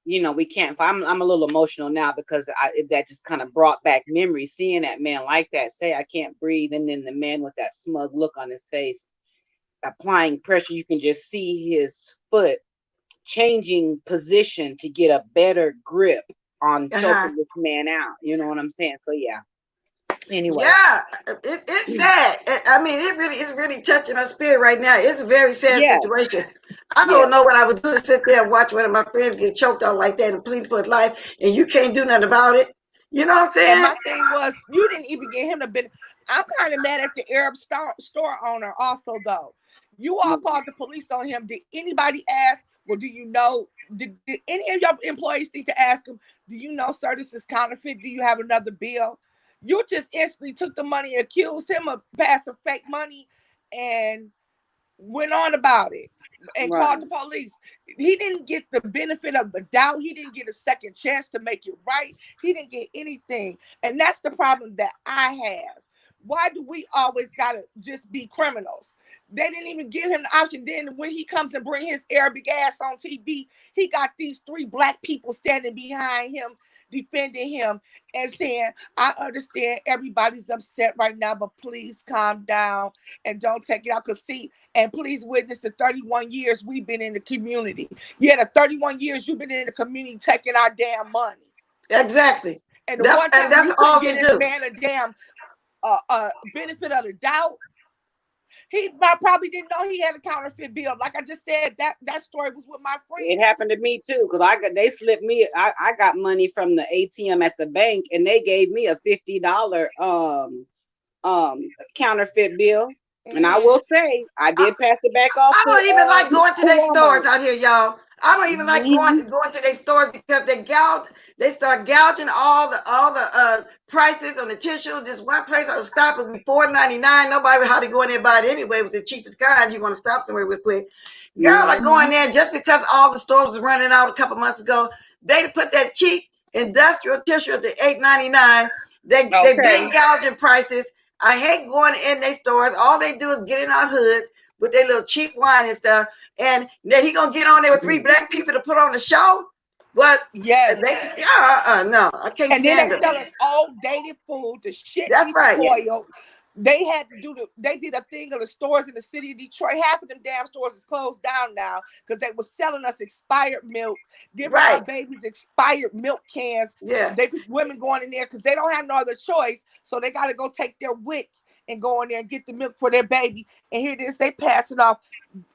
we can't. I'm a little emotional now because that just kind of brought back memories, seeing that man like that say, I can't breathe. And then the man with that smug look on his face, applying pressure. You can just see his foot changing position to get a better grip on choking this man out. You know what I'm saying? So yeah. Anyway. Yeah, it's sad. I mean, it's really touching my spirit right now. It's a very sad situation. I don't know what I would do to sit there and watch one of my friends get choked out like that and plead for his life, and you can't do nothing about it. You know what I'm saying? And my thing was, you didn't even get him to be. I'm kind of mad at the Arab store owner also, though. You all called the police on him. Did anybody ask? Well, do you know? Did any of your employees need to ask him? Do you know, sir, this is counterfeit? Do you have another bill? You just instantly took the money, accused him of passing fake money, and went on about it and called the police. He didn't get the benefit of the doubt. He didn't get a second chance to make it right. He didn't get anything. And that's the problem that I have. Why do we always gotta just be criminals? They didn't even give him the option. Then when he comes and bring his Arabic ass on TV, he got these 3 black people standing behind him, defending him and saying, I understand everybody's upset right now, but please calm down and don't take it out. Because see, and please witness the 31 years we've been in the community. Yeah, the 31 years you've been in the community taking our damn money. Exactly. And the one time you couldn't get this man a damn benefit of the doubt, he probably didn't know he had a counterfeit bill. Like I just said, that story was with my friend. It happened to me too, because they slipped me. I got money from the ATM at the bank, and they gave me a $50 counterfeit bill. And I will say, I did pass it back off. I don't even like going to their stores out here, y'all. I don't even like going to their stores because they start gouging all the prices on the tissue. Just one place I was stopping would be $4.99. Nobody how to go in there and buy it anyway. It was the cheapest kind. You want to stop somewhere real quick. Girl, I go in there just because all the stores was running out a couple months ago. They put that cheap industrial tissue at the $8.99. They big gouging prices. I hate going in their stores. All they do is get in our hoods with their little cheap wine and stuff. And then he gonna get on there with 3 black people to put on the show. What? Yes. No, I can't. And then they sell us all dated food. The shit be spoiled. They had to they did a thing of the stores in the city of Detroit. Half of them damn stores is closed down now because they were selling us expired milk, giving our babies expired milk cans. Yeah. Women going in there because they don't have no other choice. So they got to go take their WIC and go in there and get the milk for their baby. And here it is, they passing off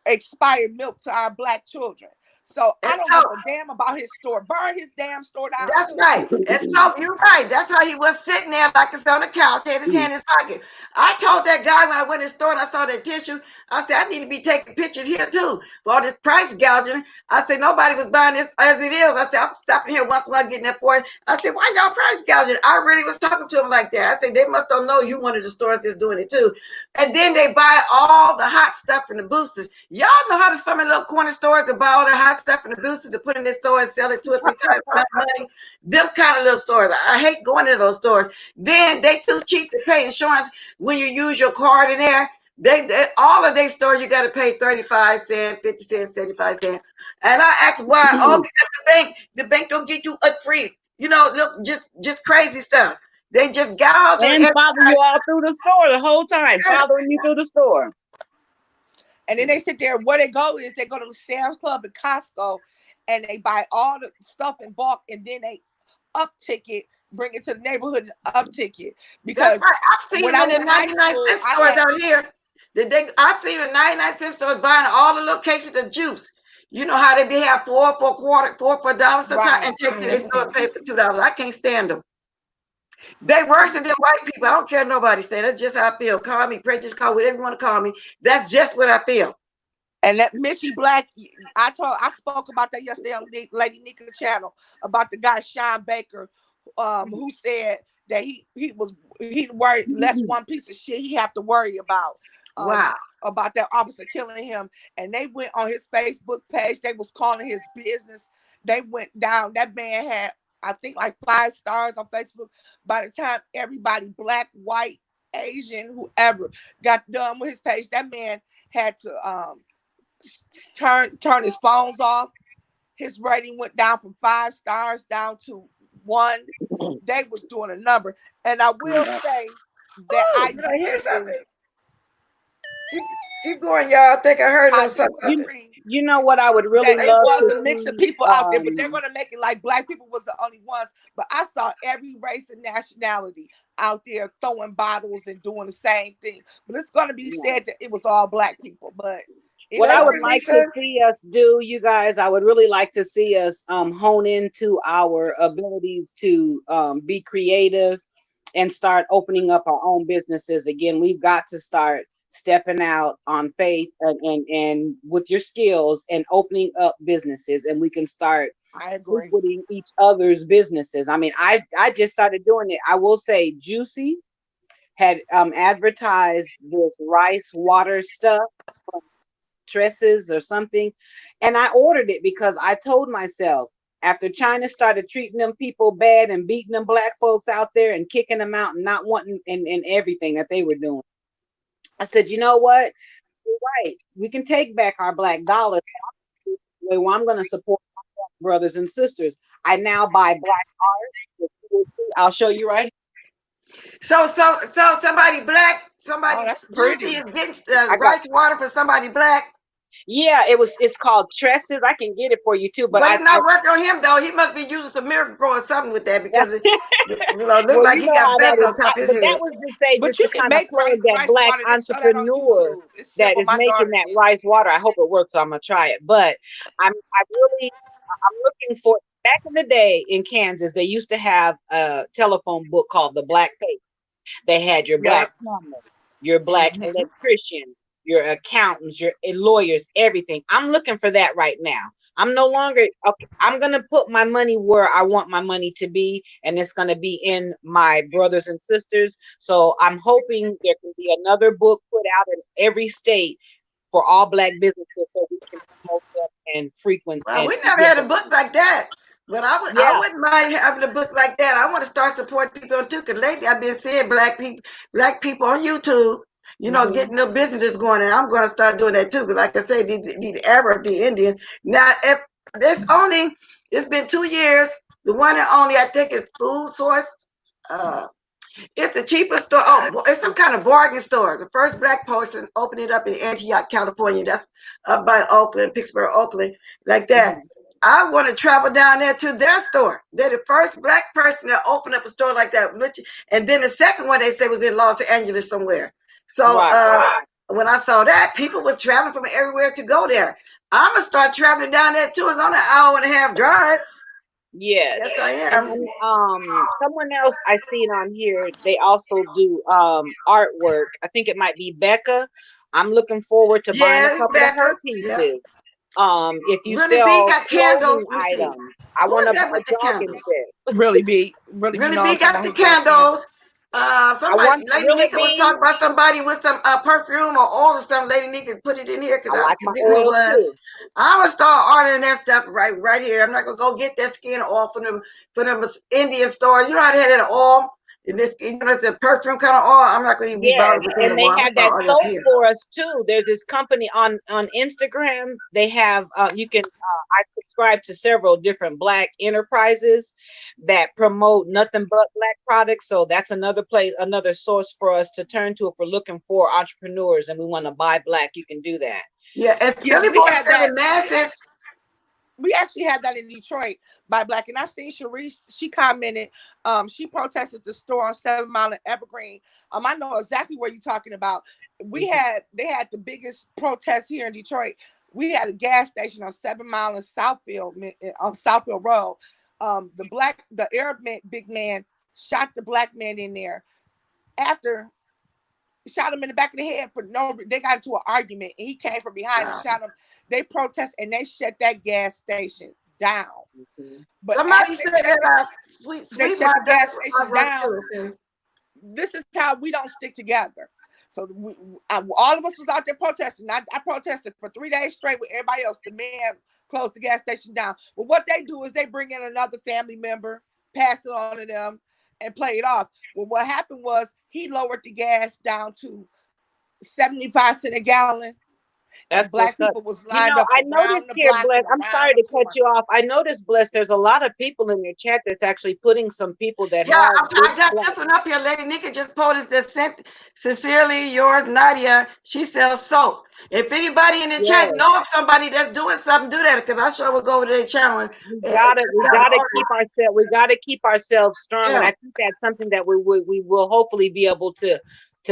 expired milk to our black children. So I don't give a damn about his store. Burn his damn store down. That's right. And so you're right. That's how he was sitting there like it's on the couch, had his hand in his pocket. I told that guy when I went in the store and I saw that tissue, I said, I need to be taking pictures here too. For all this price gouging. I said, nobody was buying this as it is. I said, I'm stopping here once in a while getting that for it. I said, why y'all price gouging? I really was talking to him like that. I said, they must don't know you one of the stores that's doing it too. And then they buy all the hot stuff from the boosters. Y'all know how some of the little corner stores that buy all the hot stuff from the boosters to put in their store and sell it 2 or 3 times money. Them kind of little stores. I hate going to those stores. Then they too cheap to pay insurance when you use your card in there. They all of their stores you got to pay 35 cents, 50 cents, 75 cents. And I asked why. Oh, because the bank don't get you free. You know, look, just crazy stuff. They just gouge and follow you all through the store the whole time, following you through the store. And then they sit there. Where they go is they go to Sam's Club and Costco, and they buy all the stuff in bulk, and then they uptick it, bring it to the neighborhood and uptick it. Because I've seen them in the 99-cent stores out here. I've seen the 99-cent stores buying all the little cases of juice. You know how they have $4 for $4 sometimes, and take to their store and pay for $2. I can't stand them. They worse than white people. I don't care what nobody say. That's just how I feel. Call me, prejudice, call whatever you want to call me. That's just what I feel. And that Missy Black, I spoke about that yesterday on Lady Nika channel about the guy Sean Baker, who said that he worried less one piece of shit he have to worry about. About that officer killing him. And they went on his Facebook page. They was calling his business. They went down. That man had, I think, like 5 stars on Facebook. By the time everybody, black, white, Asian, whoever, got done with his page, that man had to turn his phones off. His rating went down from 5 stars down to 1. They was doing a number. And I will say that I hear something. Keep going, y'all. I think I heard something. You know what I would really love to see? A mix of people out there, but they're going to make it like black people was the only ones. But I saw every race and nationality out there throwing bottles and doing the same thing. But it's going to be said that it was all black people. But what I would like to see us do, you guys, I would really like to see us hone into our abilities to be creative and start opening up our own businesses. Again, we've got to start stepping out on faith and with your skills and opening up businesses, and we can start putting each other's businesses. I mean, I just started doing it. I will say Juicy had advertised this rice water stuff from Tresses or something, and I ordered it because I told myself, after China started treating them people bad and beating them black folks out there and kicking them out and not wanting and everything that they were doing, I said, you know what? You're right. We can take back our black dollars. Well, I'm going to support my brothers and sisters. I now buy black art. I'll show you right here. So somebody black, somebody Juicy is getting rice water for somebody black. Yeah, it's called Tresses. I can get it for you too, but it's not working on him though. He must be using some Miracle or something with that because it look like he got feathers on top of his head. That was to say, just to kind of plug that black entrepreneur that is making that rice water. I hope it works. So I'm gonna try it. But I'm looking for. Back in the day in Kansas, they used to have a telephone book called The Black Page. They had your black plumbers, your black electricians, your accountants, your lawyers, everything. I'm looking for that right now. I'm no longer okay. I'm gonna put my money where I want my money to be, and it's gonna be in my brothers and sisters. So I'm hoping there can be another book put out in every state for all Black businesses, so we can promote them and frequent Well, and we never give had a them. book like that. But I Yeah. wouldn't mind having a book like that. I want to start supporting people too, because lately I've been seeing black people on YouTube, Hmm. getting their businesses going, and I'm going to start doing that too. Because like I said, the Arab, the Indian. Now, if it's been 2 years. The one and only I think is Food Source. Uh, it's the cheapest store. Oh, it's some kind of bargain store. The first black person opened it up in Antioch, California. That's up by Oakland, Pittsburgh, Oakland, like that. Hmm. I want to travel down there to their store. They're the first black person that opened up a store like that. And then the second one they say was in Los Angeles somewhere. So Right. when I saw that, people were traveling from everywhere to go there. I'm gonna start traveling down there too. It's only an hour and a half drive. Yes. Yes, I And am. then someone else I seen on here, they also do artwork. I think it might be Becca. I'm looking forward to buying a Yes, couple of her Becca. Yep. pieces. If you Really big sell got candles. clothing Let me see. items, I Who want is to buy that with the jogging candles? sets. Really be Really knowing big got somebody the who got candles. candles. I Somebody, want Lady really Nika was be. talking about somebody with some perfume or oil or something. Lady Nika put it in here I because I like my forget who it oil was. too. I'm gonna start ordering that stuff right here. I'm not gonna go get that skin oil from them Indian stores. You know how they had that oil in this, it's a perfume kind of oil. I'm not gonna even be Yes, bothered with them no and they more. I'm gonna have start that ordering it soap here. for us too. There's this company on Instagram. They have you can I subscribe to several different black enterprises that promote nothing but black products. So that's another place, another source for us to turn to if we're looking for entrepreneurs and we want to buy black. You can do that. Yeah, and Yeah, Billy we Boy had said that. in masses. We actually had that in Detroit by Black. And I seen Sharice, she commented, she protested the store on 7 Mile and Evergreen. I know exactly what you're talking about. They had the biggest protest here in Detroit. We had a gas station on 7 Mile and on Southfield Road. The Arab man, big man shot the black man in there after shot him in the back of the head for they got into an argument and he came from behind and Wow. shot him. They protest and they shut that gas station down. Mhm. But Somebody after said that they sweet shut the mom does gas station artwork down, too. Okay. this is how we don't stick together. So all of us was out there protesting. I protested for 3 days straight with everybody else. The man closed the gas station down. But what they do is they bring in another family member, pass it on to them, and play it off. Well, what happened was he lowered the gas down to 75 cents a gallon, and That's what's black up. people was You lined know, up I around noticed the here, block Bless. and I'm around sorry the to cut corner. you off. I noticed, Bless, there's a lot of people in your chat that's actually putting some people that Yeah, have I big got black. this one up here. Lady Nika just posted this. Sincerely yours, Nadia. She sells soap. If anybody in the chat Yes. know of somebody that's doing something, do that because I sure will go over to their channel and check We it out and gotta order. keep ourselves strong, and Yeah, I think that's something that we will hopefully be able to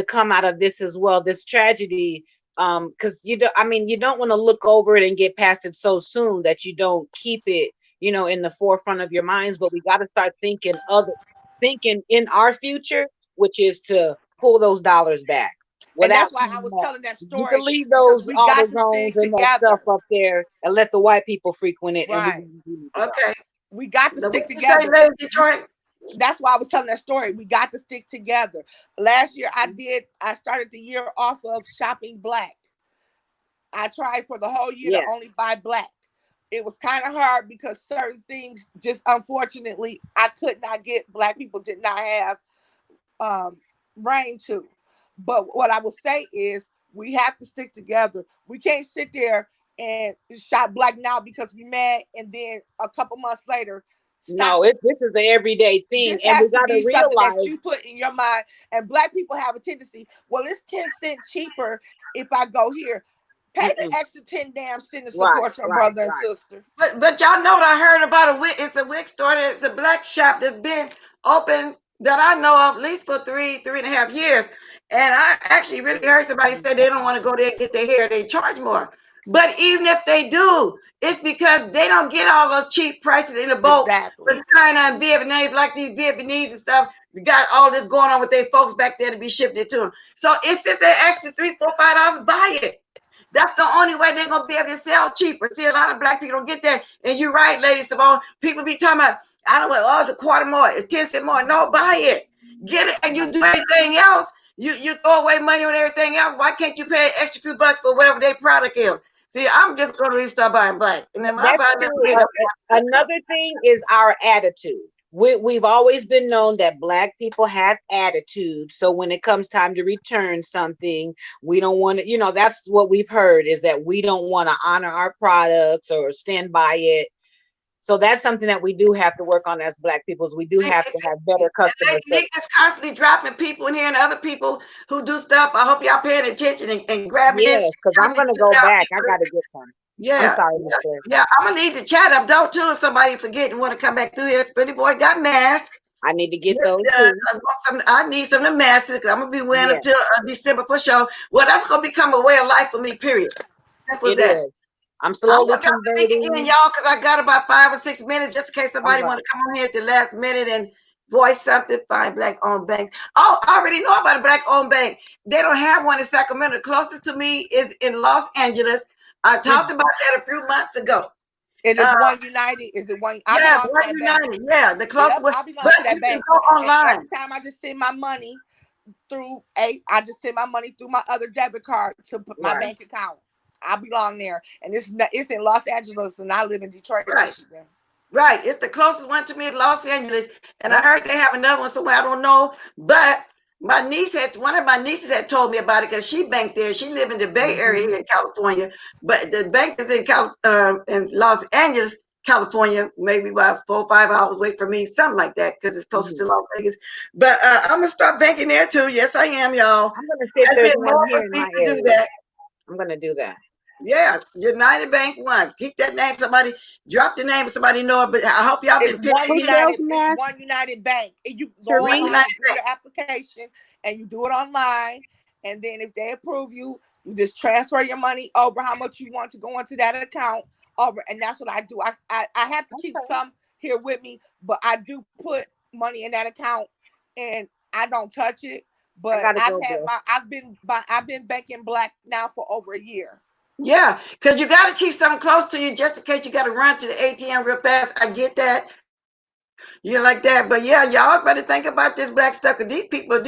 come out of this as well, this tragedy. Because you don't want to look over it and get past it so soon that you don't keep it, in the forefront of your minds. But we got to start thinking in our future, which is to pull those dollars back And without that's why I saying was that. telling that You can story leave because those we auto got to zones stick and that stuff together. up there and let the white people frequent it, and we Right. need to go. okay. We got to So what stick you say, together. Lady Detroit? That's why I was telling that story. We got to stick together. Last year I started the year off of shopping black. I tried for the whole year to Yes. only buy black. It was kind of hard because certain things just unfortunately I could not get. Black people did not have rain to. But what I will say is we have to stick together. We can't sit there and shop black now because we mad and then a couple months later stop No, it. this is the everyday thing, This and we has to got to be something that realize. you put in your mind. And black people have a tendency, well, it's 10 cents cheaper if I go here. Pay the Mm-mm. extra 10 damn cents to Right, support your right, brother and right. sister. But y'all know what I heard about a wig. It's a wig store. It's a black shop that's been open that I know of at least for 3.5 years. And I actually really heard somebody say they don't want to go there and get their hair. They charge more. But even if they do, it's because they don't get all those cheap prices in the boats Exactly. with China and Vietnamese, like these Vietnamese and stuff. They got all this going on with their folks back there to be shipping it to them. So if it's an extra $3, $4, $5, buy it. That's the only way they're gonna be able to sell cheaper. See, a lot of black people don't get that. And you're right, Lady Simone. People be talking about, I don't know, oh, it's a quarter more, it's 10 cents more. No, buy it. Get it, and you do everything else. You throw away money on everything else. Why can't you pay an extra few bucks for whatever their product is? See, I'm just gonna really start buying black. And then when I That's buy true. them, Another thing is our attitude. We've always been known that black people have attitude. So when it comes time to return something, we don't want to, that's what we've heard, is that we don't want to honor our products or stand by it. So that's something that we do have to work on as black people. We do see, have to have better customer service. Nika's constantly dropping people in here and other people who do stuff. I hope y'all paying attention and grabbing this. Yes, because I'm going to go back. I got to get some. I'm Yeah, sorry, Miss Blair. yeah. I'm gonna need to chat up though too if somebody forget and want to come back through here. Pretty boy got mask. I need to get Yes, those too. I need some of the masks. I'm gonna be wearing them Yes, till December for sure. Well, that's gonna become a way of life for me. Period. Simple as it that. is. I'm I'm slowly gonna drop the link again, converting. y'all, because I got about 5 or 6 minutes just in case All somebody right. want to come on here at the last minute and voice something. Find black owned bank. Oh, I already know about a black owned bank. They don't have one in Sacramento. The closest to me is in Los Angeles. I talked about that a few months ago. It is One United. Is it one? I Yeah, belong to One that bank. United. Yeah, the closest Yep, one. I belong But to that you can bank. go And every online. time I just send my money I just send my money through my other debit card to my Right. bank account. I belong there, and it's in Los Angeles, and I live in Detroit, Right. Michigan. Right. It's the closest one to me in Los Angeles. And I Yep. heard they have another one somewhere. I don't know. But one of my nieces had told me about it because she banked there. She lived in the Bay Area here in California. But the bank is in Los Angeles, California, maybe about 4 or 5 hours away from me, something like that, because it's closer to Las Vegas. But I'm going to start banking there too. Yes, I am, y'all. I'm going to see if I there's did one more here for in me my to do area. that. I'm going to do that. Yeah, United Bank one. Keep that name. Somebody drop the name. Somebody know it. But I hope y'all been picking. Who sells It's masks? One United Bank. And you go Cherie? online and do your application, and you do it online. And then if they approve you, you just transfer your money over how much you want to go into that account over. And that's what I do. I have to keep some here with me, but I do put money in that account, and I don't touch it. But gotta go I've been banking black now for over a year. Yeah, because you got to keep something close to you just in case you got to run to the ATM real fast. I get that. You're like that. But yeah, y'all better think about this black stuff. Because these people,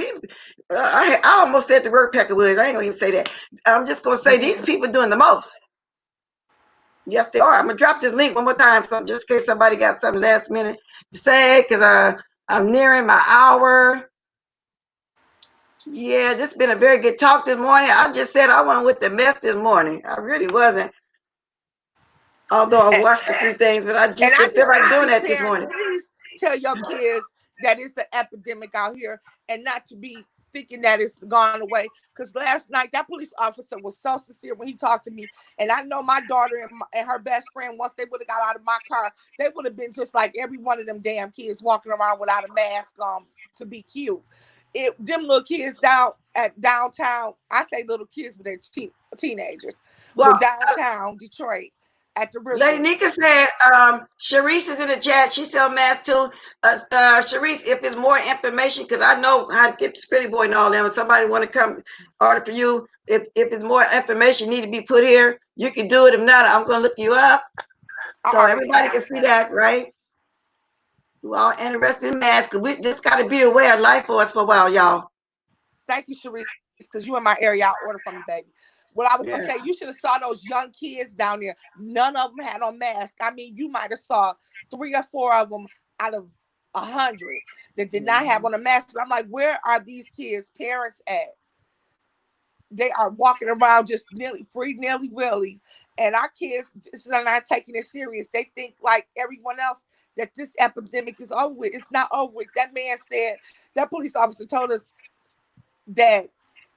I almost said the word Peckerwood. I ain't going to even say that. I'm just going to say these people doing the most. Yes, they are. I'm going to drop this link one more time. So just in case somebody got something last minute to say, because I'm nearing my hour. Yeah, this has been a very good talk this morning. I just said I went with the mess this morning. I really wasn't. Although I watched a few things, but I just didn't feel like doing that this Parents, morning. please tell your kids that it's an epidemic out here, and not to be thinking that it's gone away. Because last night that police officer was so sincere when he talked to me, and I know my daughter and her best friend, once they would have got out of my car, they would have been just like every one of them damn kids walking around without a mask on to be cute. Them little kids downtown, I say little kids, but they're teenagers. Well, But downtown Detroit at the river. Lady Nika said, Sharice is in the chat. She sell masks too. Sharice, if it's more information, because I know how to get the Pretty Boy and all them. If somebody want to come order for you, if it's more information need to be put here, you can do it. If not, I'm going to look you up. So everybody can see that, right? Who all interested in masks. We just got to be a way of life for us for a while, y'all. Thank you, Sharice, because you in my area. I'll order from you, baby. What I was gonna say, you should have saw those young kids down there. None of them had on masks. I mean, you might have saw 3 or 4 of them out of 100 that did not have on a mask. I'm like, where are these kids' parents at? They are walking around just nearly willy, and our kids just are not taking it serious. They think like everyone else that this epidemic is over with. It's not over with. That man said, that police officer told us that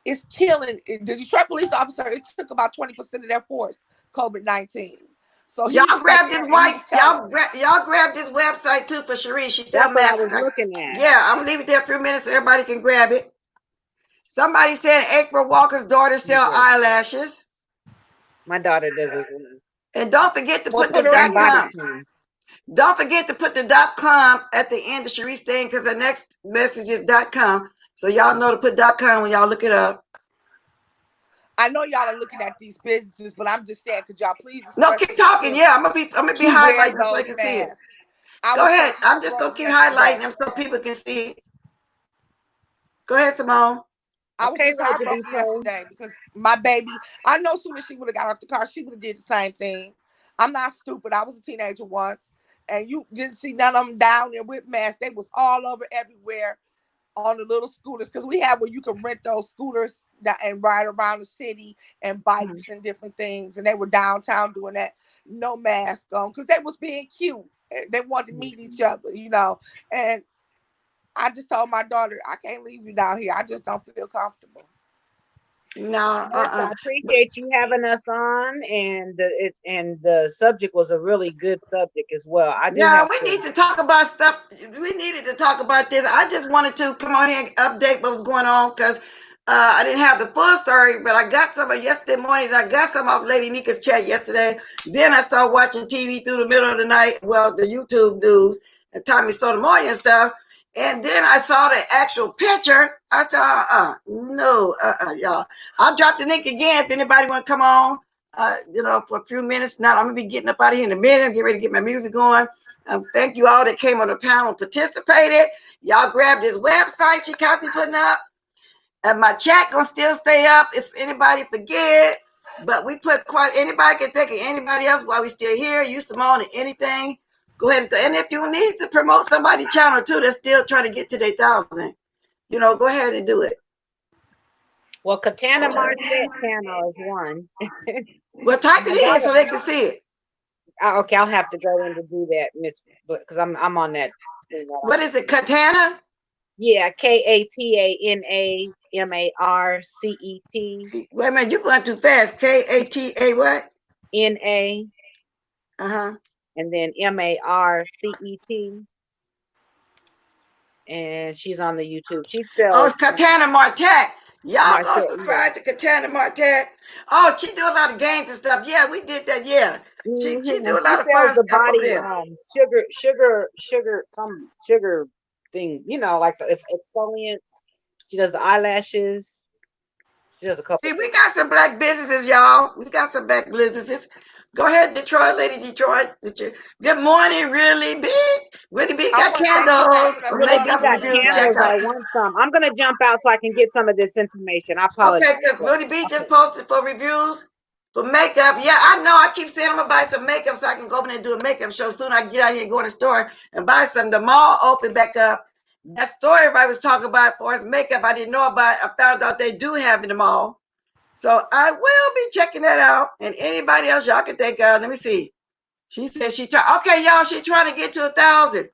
it's killing the Detroit police officer. It took about 20% of their force, COVID-19. So y'all grab this y'all grab this website too for Sharice. She sell That's what I masks. was looking at. Yeah, I'm gonna leave it there for a minute so everybody can grab it. Somebody said April Walker's daughter sell eyelashes. My daughter does it. And don't forget to put the .com. Don't forget to put the .com at the end of Sharice's thing, because the next message is .com. So y'all know to put .com when y'all look it up. I know y'all are looking at these businesses, but I'm just saying, could y'all please No, express keep to the talking. children Yeah, I'm gonna be to wear highlighting so they those can see it. masks? I Go was ahead. so I'm just gonna heartbroken keep highlighting yesterday. them so people can see. Go ahead, Simone. I was Okay, just Roger B. heartbroken Pro. yesterday because my baby, I know as soon as she would have got off the car, she would have did the same thing. I'm not stupid. I was a teenager once, and you didn't see none of them down there with masks. They was all over everywhere on the little scooters, because we have where you can rent those scooters and ride around the city and bikes and different things. And they were downtown doing that, no mask on, because they was being cute. They wanted to meet each other, you know. And I just told my daughter, I can't leave you down here. I just don't feel comfortable. No, Yes, I appreciate you having us on, and the subject was a really good subject as well. I do yeah, have we to. need to talk about stuff. We needed to talk about this. I just wanted to come on here and update what was going on because I didn't have the full story, but I got some of yesterday morning. And I got some of Lady Nika's chat yesterday. Then I started watching TV through the middle of the night. Well, the YouTube news and Tommy Sotomayor and stuff. And then I saw the actual picture. I said, no, y'all. I'll drop the link again if anybody want to come on. For a few minutes. Now I'm gonna be getting up out of here in a minute. Get ready to get my music going. Thank you all that came on the panel and participated. Y'all grab this website she Kelsey putting up. And my chat gonna still stay up if anybody forget. But we put quite anybody can think of anybody else while we still here. You Simone or anything. Go ahead and if you need to promote somebody's channel too that's still trying to get to their 1,000, go ahead and do it. Well, Katana Marset channel is one. Well, type I it in got so it. they can see it. Okay, I'll have to go in to do that, Miss, because I'm on that thing that What is it, Katana? Yeah, KATANAMARCET Wait a minute, you're going too fast. KATA what? NA Uh-huh. and then MARCET, and she's on the YouTube. She Oh, sells it's Katana Martet. Y'all go Marset, yeah. subscribe to Katana Martet. Oh, she do a lot of games and stuff. Yeah, we did that. Yeah. She do And a she lot of sells fun the stuff over body there. some sugar thing, like the exfoliants. She does the eyelashes. She does a couple See, of we things. got some black businesses, y'all. We got some black businesses. Go ahead, Detroit, Lady Detroit. Good morning, Really Big. Really Big I got want to thank you for candles having us or Really on B makeup this got morning, reviews. Check candles. Bless. I out. want some. I'm gonna jump out so I can get some of this information. I Okay, apologize. because But Rudy B just okay. posted for reviews for makeup. Yeah, I know. I keep saying I'm gonna buy some makeup so I can go over there and do a makeup show. Soon I get out here and go in the store and buy some. The mall open back up. That story I was talking about for his makeup, I didn't know about. I found out they do have in the mall. So I will be checking that out. And anybody else y'all can think of. Let me see. She said she trying. Okay, y'all, she's trying to get to 1,000.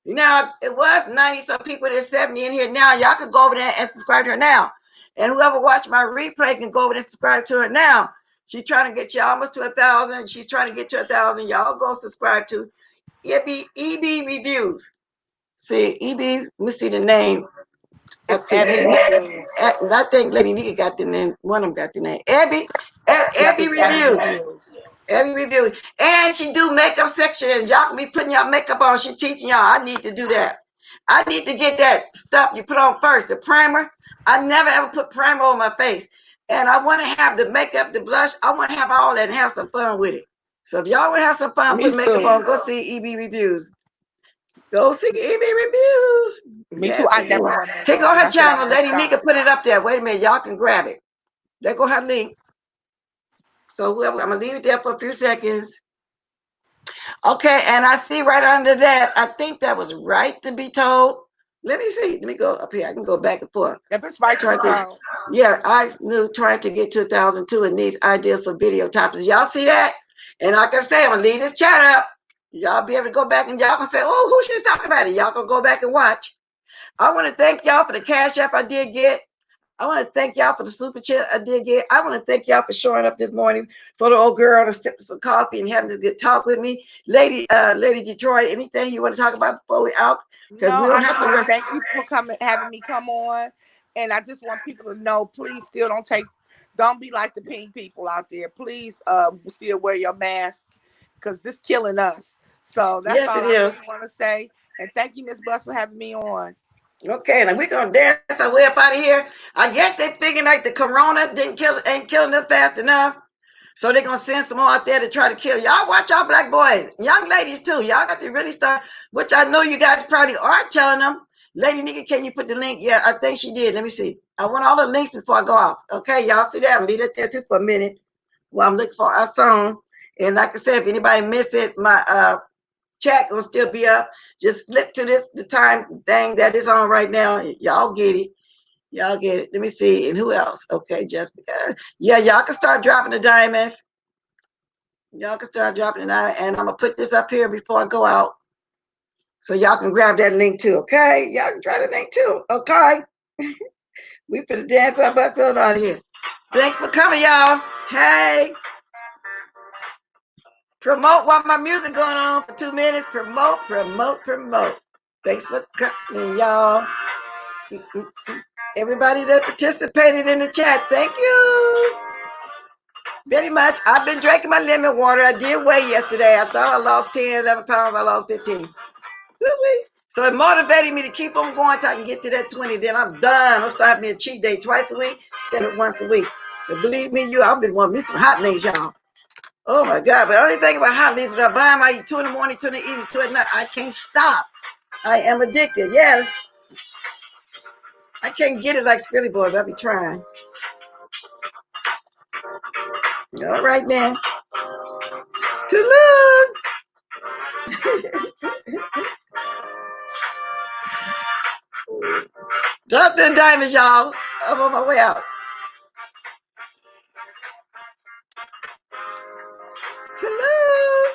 Now it was 90 some people. There's 70 in here now. Y'all can go over there and subscribe to her now. And whoever watched my replay can go over there and subscribe to her now. She's trying to get you almost to 1,000. She's trying to get to 1,000. Y'all go subscribe to EB Reviews. See, EB, let me see the name. It's See, Abby Reviews. I think Lady Nika got the name. One of them got the name. Yep, Abby it's Abby Reviews. Reviews. Every review. And she do makeup sections. Y'all can be putting your makeup on. She teaching y'all. I need to do that. I need to get that stuff you put on first, the primer. I never ever put primer on my face. And I want to have the makeup, the blush. I want to have all that and have some fun with it. So if y'all want to have some fun, Me put makeup too. on, go see EB Reviews. Go see EB Reviews. Me too. Yes, I it is. never wear Here makeup, go and her I said I channel. want to Lady Nika start. put it up there. Wait a minute. Y'all can grab it. There go her link. So whoever, I'm going to leave it there for a few seconds. Okay, and I see right under that, I think that was right to be told. Let me see. Let me go up here. I can go back and forth. Yep, it's right to Try be to, told. yeah, I knew trying to get to 1,002 and needs ideas for video topics. Y'all see that? And like I say, I'm gonna leave this chat up. Y'all be able to go back and y'all can say, oh, who she's talking about it? Y'all can go back and watch. I want to thank y'all for the cash app I did get. I want to thank y'all for the super chat I did get. I want to thank y'all for showing up this morning for the old girl to sip some coffee and having this good talk with me. Lady Detroit, anything you want to talk about before we out? Because No, we don't I have just to want to run. thank you for having me come on, and I just want people to know, please still don't be like the pink people out there. Please, still wear your mask, because this killing us. So that's Yes, it all I is. really want to say. And thank you, Miss Bus, for having me on. Okay, now we're gonna dance our way up out of here. I guess they figuring like the corona ain't killing us fast enough. So they're gonna send some more out there to try to kill y'all. Watch y'all black boys, young ladies too. Y'all got to really start, which I know you guys probably are telling them. Lady Nikki, can you put the link? Yeah, I think she did. Let me see. I want all the links before I go off. Okay, y'all see that? Leave it there too for a minute while I'm looking for our song. And like I said, if anybody missed it, my chat will still be up. Just flip to the time thing that is on right now. Y'all get it. Y'all get it. Let me see. And who else? Okay, Jessica. Yeah, y'all can start dropping the diamond. Y'all can start dropping it out, and I'm gonna put this up here before I go out, so y'all can grab that link too. Okay, y'all can try the link too. Okay, we finna dance up ourselves out of here. Thanks for coming, y'all. Hey, promote while my music going on for 2 minutes. Promote, promote, promote. Thanks for coming, y'all. Everybody that participated in the chat, thank you very much. I've been drinking my lemon water. I did weigh yesterday. I thought I lost 10, 11 pounds. I lost 15. So it motivated me to keep on going till I can get to that 20. Then I'm done. I'll start me a cheat day twice a week instead of once a week. But believe me, I've been wanting me some hot links, y'all. Oh my God. But the only thing about hot links is I buy them, I eat 2 in the morning, 2 in the evening, 2 at night. I can't stop. I am addicted. Yes. I can't get it like Skrilly Boy, but I be trying. All right, then. Too long. Drop the diamonds, y'all. I'm on my way out. Too long.